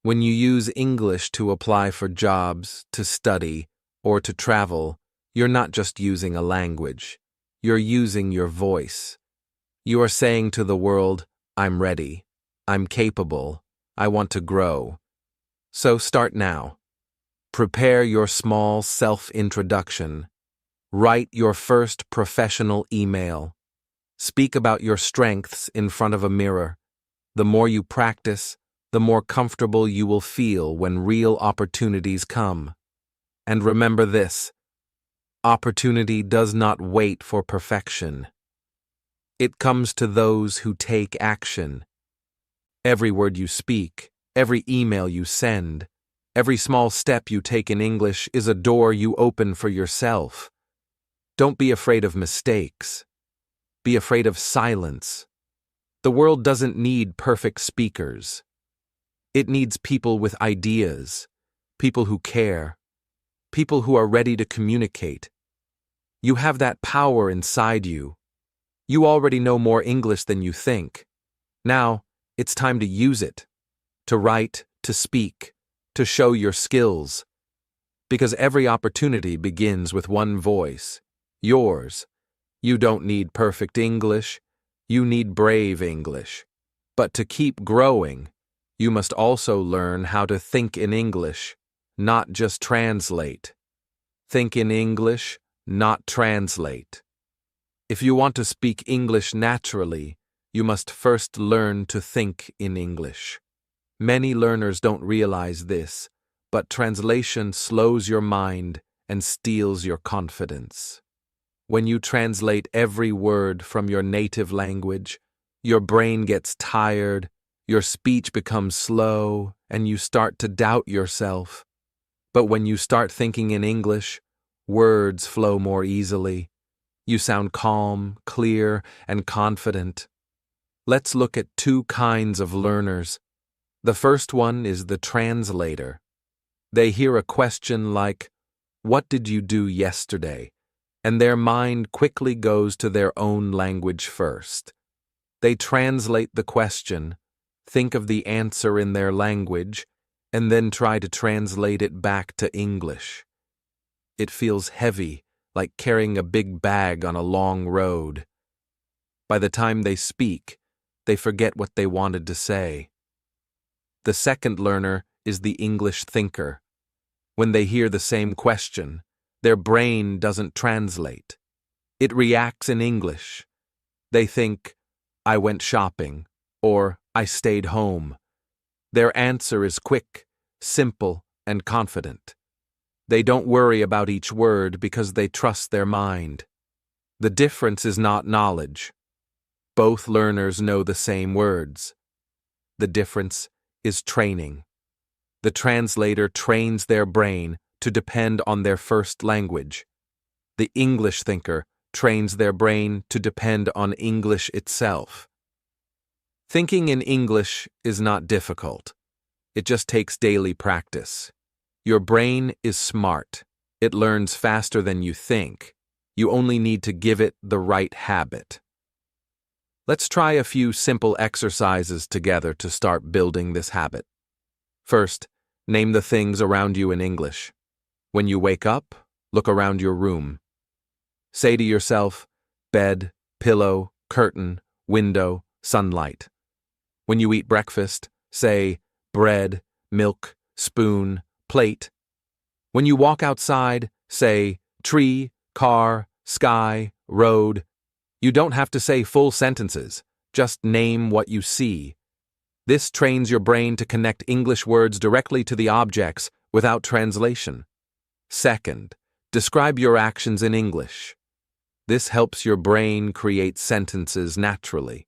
When you use English to apply for jobs, to study, or to travel, you're not just using a language. You're using your voice. You are saying to the world, "I'm ready. I'm capable. I want to grow." So start now. Prepare your small self-introduction. Write your first professional email. Speak about your strengths in front of a mirror. The more you practice, the more comfortable you will feel when real opportunities come. And remember this: opportunity does not wait for perfection. It comes to those who take action. Every word you speak, every email you send, every small step you take in English is a door you open for yourself. Don't be afraid of mistakes. Be afraid of silence. The world doesn't need perfect speakers. It needs people with ideas, people who care, people who are ready to communicate. You have that power inside you. You already know more English than you think. Now, it's time to use it, to write, to speak, to show your skills. Because every opportunity begins with one voice, yours. You don't need perfect English, you need brave English. But to keep growing, you must also learn how to think in English, not just translate. Think in English, not translate. If you want to speak English naturally, you must first learn to think in English. Many learners don't realize this, but translation slows your mind and steals your confidence. When you translate every word from your native language, your brain gets tired, your speech becomes slow, and you start to doubt yourself. But when you start thinking in English, words flow more easily. You sound calm, clear, and confident. Let's look at two kinds of learners. The first one is the translator. They hear a question like, "What did you do yesterday?" and their mind quickly goes to their own language first. They translate the question, think of the answer in their language, and then try to translate it back to English. It feels heavy, like carrying a big bag on a long road. By the time they speak, they forget what they wanted to say. The second learner is the English thinker. When they hear the same question, their brain doesn't translate. It reacts in English. They think, "I went shopping," or "I stayed home." Their answer is quick, simple, and confident. They don't worry about each word because they trust their mind. The difference is not knowledge. Both learners know the same words. The difference is training. The translator trains their brain to depend on their first language. The English thinker trains their brain to depend on English itself. Thinking in English is not difficult. It just takes daily practice. Your brain is smart. It learns faster than you think. You only need to give it the right habit. Let's try a few simple exercises together to start building this habit. First, name the things around you in English. When you wake up, look around your room. Say to yourself, bed, pillow, curtain, window, sunlight. When you eat breakfast, say bread, milk, spoon, plate. When you walk outside, say tree, car, sky, road. You don't have to say full sentences, just name what you see. This trains your brain to connect English words directly to the objects without translation. Second, describe your actions in English. This helps your brain create sentences naturally.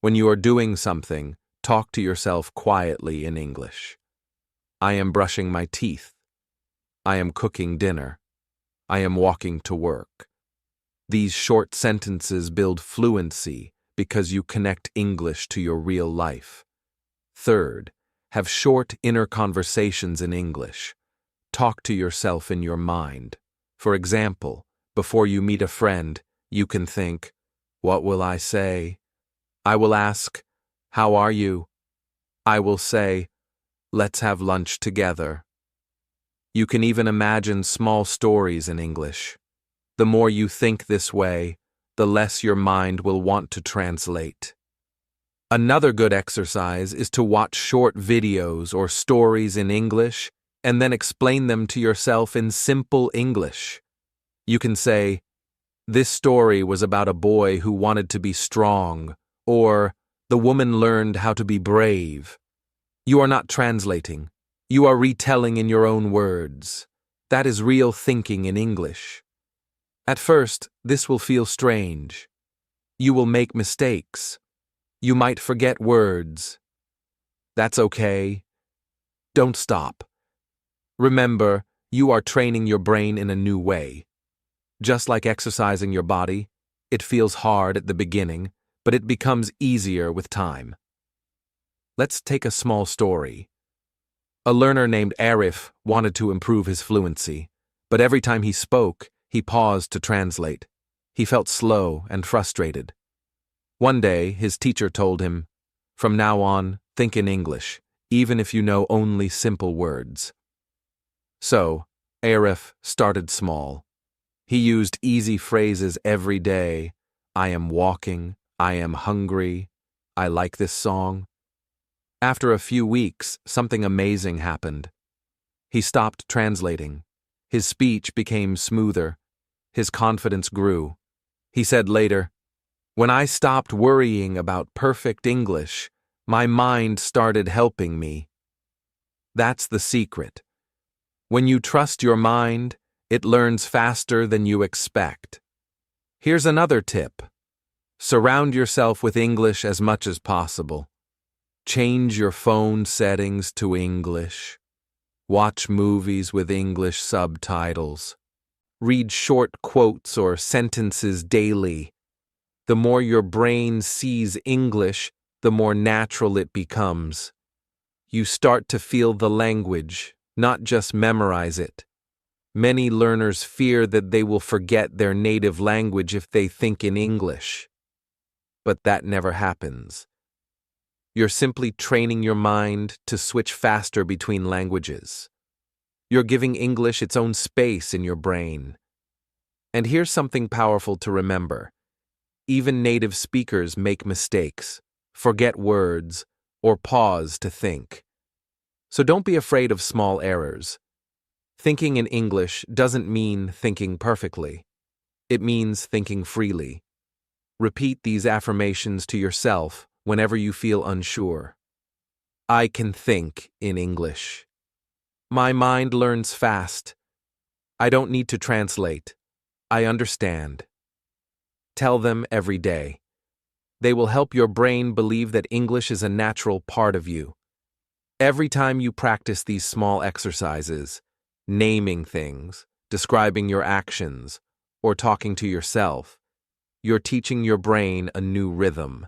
When you are doing something, talk to yourself quietly in English. I am brushing my teeth. I am cooking dinner. I am walking to work. These short sentences build fluency because you connect English to your real life. Third, have short inner conversations in English. Talk to yourself in your mind. For example, before you meet a friend, you can think, "What will I say?" I will ask, "How are you?" I will say, "Let's have lunch together." You can even imagine small stories in English. The more you think this way, the less your mind will want to translate. Another good exercise is to watch short videos or stories in English and then explain them to yourself in simple English. You can say, "This story was about a boy who wanted to be strong," or "The woman learned how to be brave." You are not translating. You are retelling in your own words. That is real thinking in English. At first, this will feel strange. You will make mistakes. You might forget words. That's okay. Don't stop. Remember, you are training your brain in a new way. Just like exercising your body, it feels hard at the beginning, but it becomes easier with time. Let's take a small story. A learner named Arif wanted to improve his fluency, but every time he spoke, he paused to translate. He felt slow and frustrated. One day, his teacher told him, "From now on, think in English, even if you know only simple words." So, Arif started small. He used easy phrases every day. "I am walking," "I am hungry," "I like this song." After a few weeks, something amazing happened. He stopped translating. His speech became smoother. His confidence grew. He said later, "When I stopped worrying about perfect English, my mind started helping me." That's the secret. When you trust your mind, it learns faster than you expect. Here's another tip. Surround yourself with English as much as possible. Change your phone settings to English. Watch movies with English subtitles. Read short quotes or sentences daily. The more your brain sees English, the more natural it becomes. You start to feel the language, not just memorize it. Many learners fear that they will forget their native language if they think in English. But that never happens. You're simply training your mind to switch faster between languages. You're giving English its own space in your brain. And here's something powerful to remember. Even native speakers make mistakes, forget words, or pause to think. So don't be afraid of small errors. Thinking in English doesn't mean thinking perfectly. It means thinking freely. Repeat these affirmations to yourself whenever you feel unsure. I can think in English. My mind learns fast. I don't need to translate. I understand. Tell them every day. They will help your brain believe that English is a natural part of you. Every time you practice these small exercises, naming things, describing your actions, or talking to yourself, you're teaching your brain a new rhythm.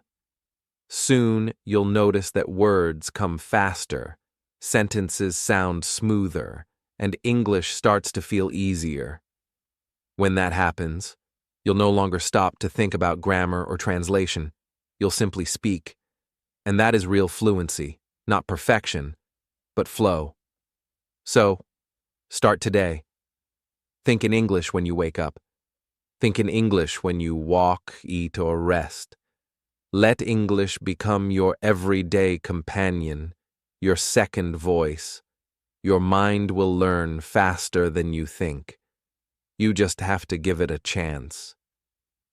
Soon, you'll notice that words come faster, sentences sound smoother, and English starts to feel easier. When that happens, you'll no longer stop to think about grammar or translation. You'll simply speak. And that is real fluency, not perfection, but flow. So, start today. Think in English when you wake up. Think in English when you walk, eat, or rest. Let English become your everyday companion, your second voice. Your mind will learn faster than you think. You just have to give it a chance.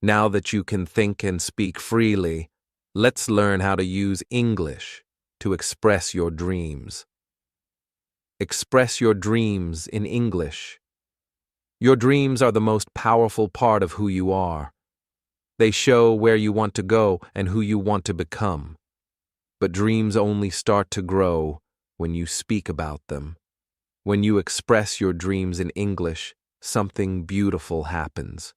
Now that you can think and speak freely, let's learn how to use English to express your dreams. Express your dreams in English. Your dreams are the most powerful part of who you are. They show where you want to go and who you want to become. But dreams only start to grow when you speak about them. When you express your dreams in English, something beautiful happens.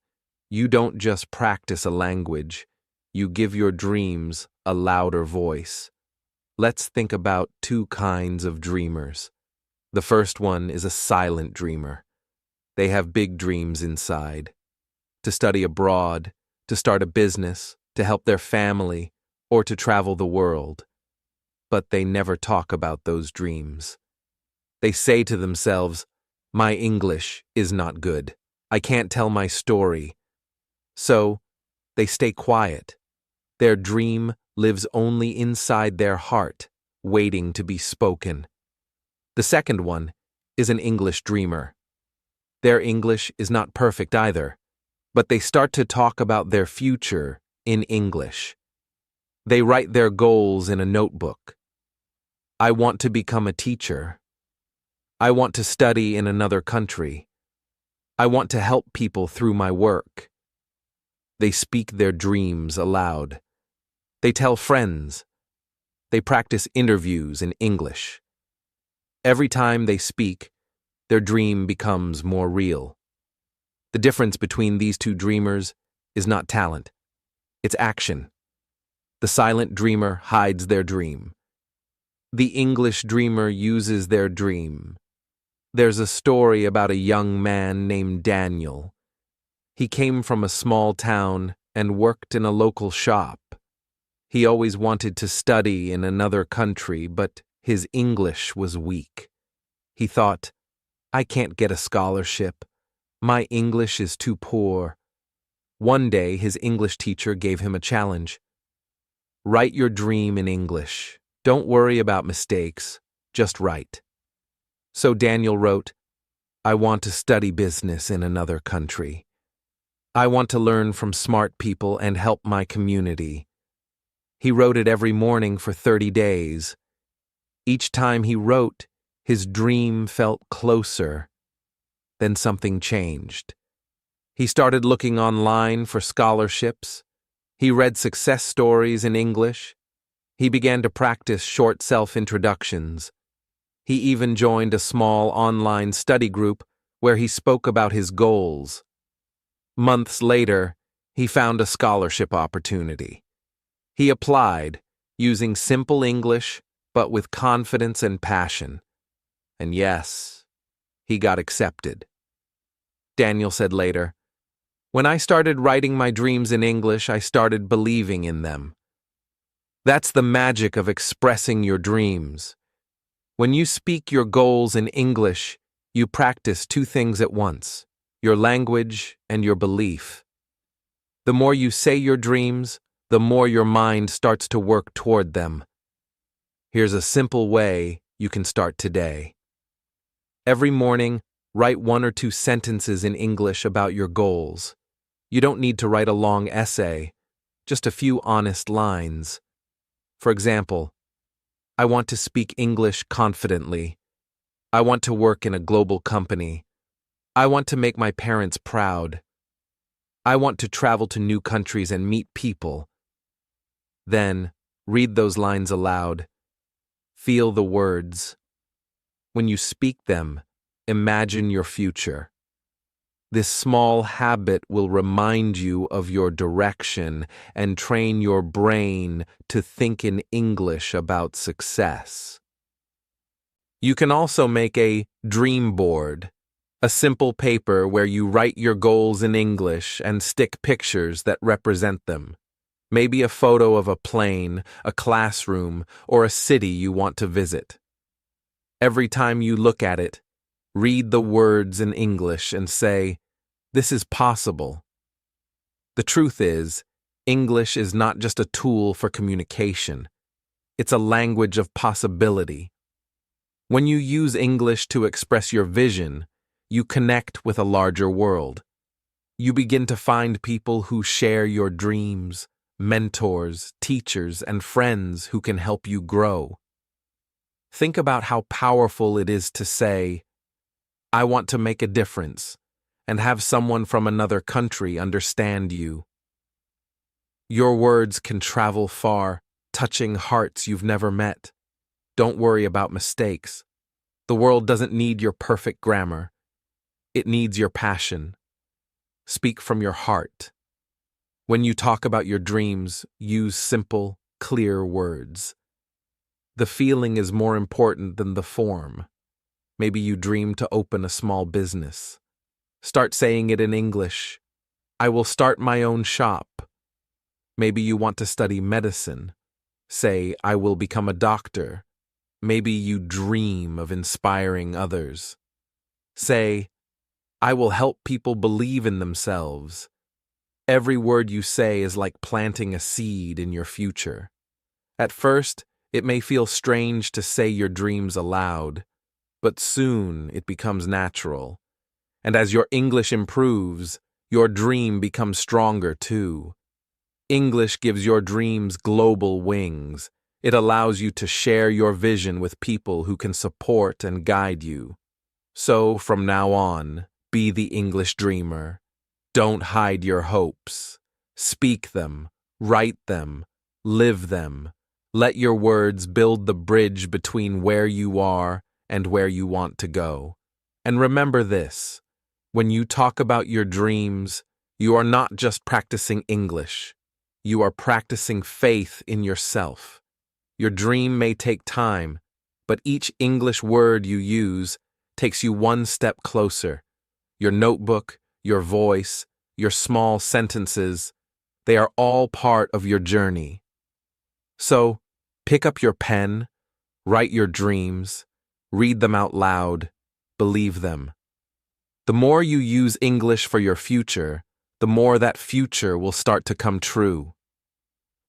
You don't just practice a language, you give your dreams a louder voice. Let's think about two kinds of dreamers. The first one is a silent dreamer. They have big dreams inside. To study abroad, to start a business, to help their family, or to travel the world. But they never talk about those dreams. They say to themselves, "My English is not good. I can't tell my story." So, they stay quiet. Their dream lives only inside their heart, waiting to be spoken. The second one is an English dreamer. Their English is not perfect either, but they start to talk about their future in English. They write their goals in a notebook. I want to become a teacher. I want to study in another country. I want to help people through my work. They speak their dreams aloud. They tell friends. They practice interviews in English. Every time they speak, their dream becomes more real. The difference between these two dreamers is not talent, it's action. The silent dreamer hides their dream. The English dreamer uses their dream. There's a story about a young man named Daniel. He came from a small town and worked in a local shop. He always wanted to study in another country, but his English was weak. He thought, "I can't get a scholarship. My English is too poor." One day, his English teacher gave him a challenge. "Write your dream in English. Don't worry about mistakes. Just write." So Daniel wrote, "I want to study business in another country. I want to learn from smart people and help my community." He wrote it every morning for 30 days. Each time he wrote, his dream felt closer. Then something changed. He started looking online for scholarships. He read success stories in English. He began to practice short self-introductions. He even joined a small online study group where he spoke about his goals. Months later, he found a scholarship opportunity. He applied, using simple English, but with confidence and passion. And yes, he got accepted. Daniel said later, "When I started writing my dreams in English, I started believing in them." That's the magic of expressing your dreams. When you speak your goals in English, you practice two things at once: your language and your belief. The more you say your dreams, the more your mind starts to work toward them. Here's a simple way you can start today. Every morning, write 1 or 2 sentences in English about your goals. You don't need to write a long essay, just a few honest lines. For example, I want to speak English confidently. I want to work in a global company. I want to make my parents proud. I want to travel to new countries and meet people. Then, read those lines aloud. Feel the words. When you speak them, imagine your future. This small habit will remind you of your direction and train your brain to think in English about success. You can also make a dream board, a simple paper where you write your goals in English and stick pictures that represent them. Maybe a photo of a plane, a classroom, or a city you want to visit. Every time you look at it, read the words in English and say, "This is possible." The truth is, English is not just a tool for communication. It's a language of possibility. When you use English to express your vision, you connect with a larger world. You begin to find people who share your dreams, mentors, teachers, and friends who can help you grow. Think about how powerful it is to say, "I want to make a difference," and have someone from another country understand you. Your words can travel far, touching hearts you've never met. Don't worry about mistakes. The world doesn't need your perfect grammar. It needs your passion. Speak from your heart. When you talk about your dreams, use simple, clear words. The feeling is more important than the form. Maybe you dream to open a small business. Start saying it in English. I will start my own shop. Maybe you want to study medicine. Say, I will become a doctor. Maybe you dream of inspiring others. Say, I will help people believe in themselves. Every word you say is like planting a seed in your future. At first, it may feel strange to say your dreams aloud, but soon it becomes natural. And as your English improves, your dream becomes stronger too. English gives your dreams global wings. It allows you to share your vision with people who can support and guide you. So, from now on, be the English dreamer. Don't hide your hopes. Speak them, write them, live them. Let your words build the bridge between where you are and where you want to go. And remember this, when you talk about your dreams, you are not just practicing English. You are practicing faith in yourself. Your dream may take time, but each English word you use takes you one step closer. Your notebook, your voice, your small sentences, they are all part of your journey. So, pick up your pen, write your dreams, read them out loud, believe them. The more you use English for your future, the more that future will start to come true.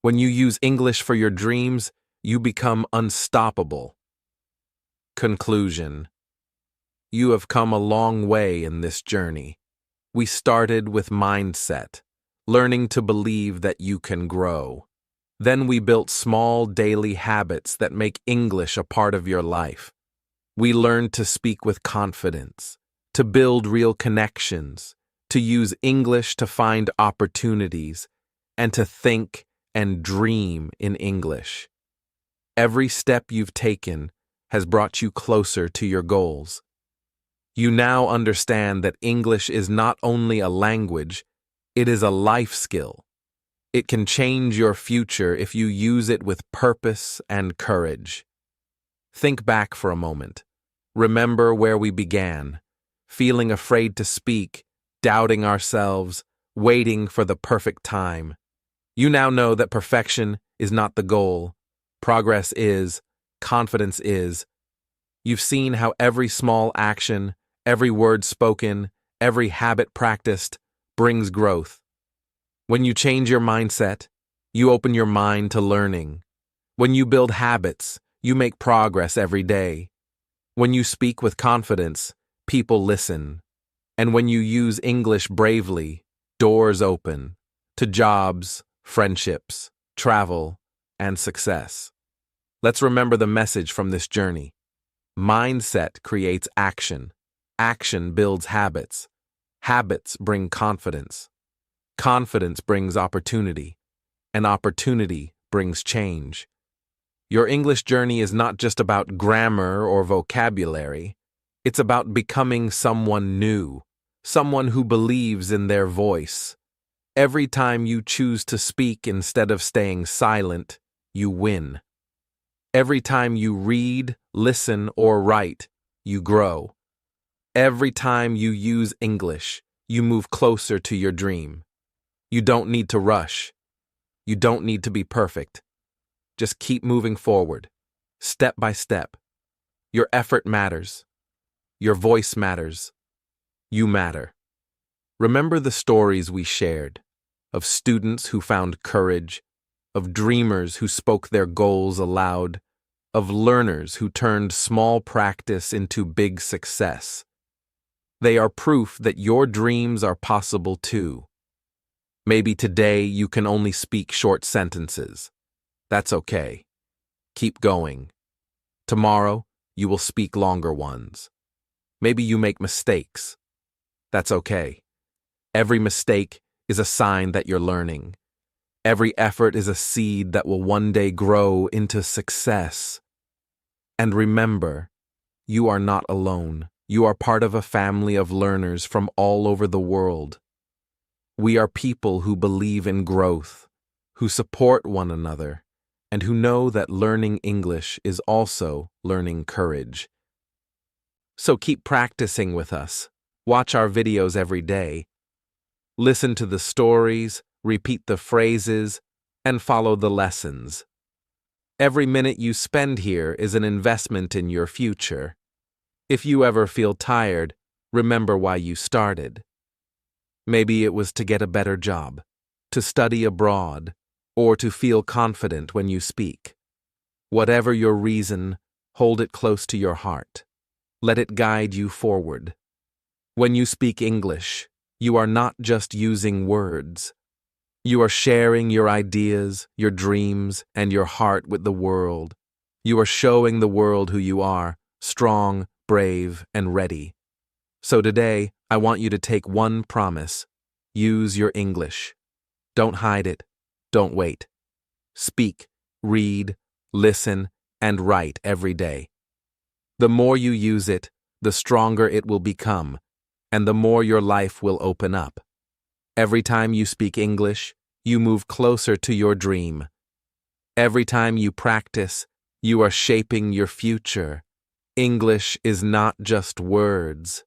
When you use English for your dreams, you become unstoppable. Conclusion. You have come a long way in this journey. We started with mindset, learning to believe that you can grow. Then we built small daily habits that make English a part of your life. We learned to speak with confidence, to build real connections, to use English to find opportunities, and to think and dream in English. Every step you've taken has brought you closer to your goals. You now understand that English is not only a language, it is a life skill. It can change your future if you use it with purpose and courage. Think back for a moment. Remember where we began, feeling afraid to speak, doubting ourselves, waiting for the perfect time. You now know that perfection is not the goal. Progress is, confidence is. You've seen how every small action, every word spoken, every habit practiced brings growth. When you change your mindset, you open your mind to learning. When you build habits, you make progress every day. When you speak with confidence, people listen. And when you use English bravely, doors open to jobs, friendships, travel, and success. Let's remember the message from this journey. Mindset creates action. Action builds habits. Habits bring confidence. Confidence brings opportunity. And opportunity brings change. Your English journey is not just about grammar or vocabulary. It's about becoming someone new, someone who believes in their voice. Every time you choose to speak instead of staying silent, you win. Every time you read, listen, or write, you grow. Every time you use English, you move closer to your dream. You don't need to rush. You don't need to be perfect. Just keep moving forward, step by step. Your effort matters. Your voice matters. You matter. Remember the stories we shared, of students who found courage, of dreamers who spoke their goals aloud, of learners who turned small practice into big success. They are proof that your dreams are possible too. Maybe today you can only speak short sentences. That's okay. Keep going. Tomorrow, you will speak longer ones. Maybe you make mistakes. That's okay. Every mistake is a sign that you're learning. Every effort is a seed that will one day grow into success. And remember, you are not alone. You are part of a family of learners from all over the world. We are people who believe in growth, who support one another, and who know that learning English is also learning courage. So keep practicing with us. Watch our videos every day. Listen to the stories, repeat the phrases, and follow the lessons. Every minute you spend here is an investment in your future. If you ever feel tired, remember why you started. Maybe it was to get a better job, to study abroad, or to feel confident when you speak. Whatever your reason, hold it close to your heart. Let it guide you forward. When you speak English, you are not just using words. You are sharing your ideas, your dreams, and your heart with the world. You are showing the world who you are, strong, brave, and ready. So today, I want you to take one promise. Use your English. Don't hide it. Don't wait. Speak, read, listen, and write every day. The more you use it, the stronger it will become, and the more your life will open up. Every time you speak English, you move closer to your dream. Every time you practice, you are shaping your future. English is not just words.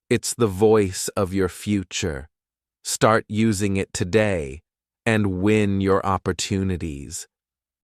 It's the voice of your future. Start using it today and win your opportunities.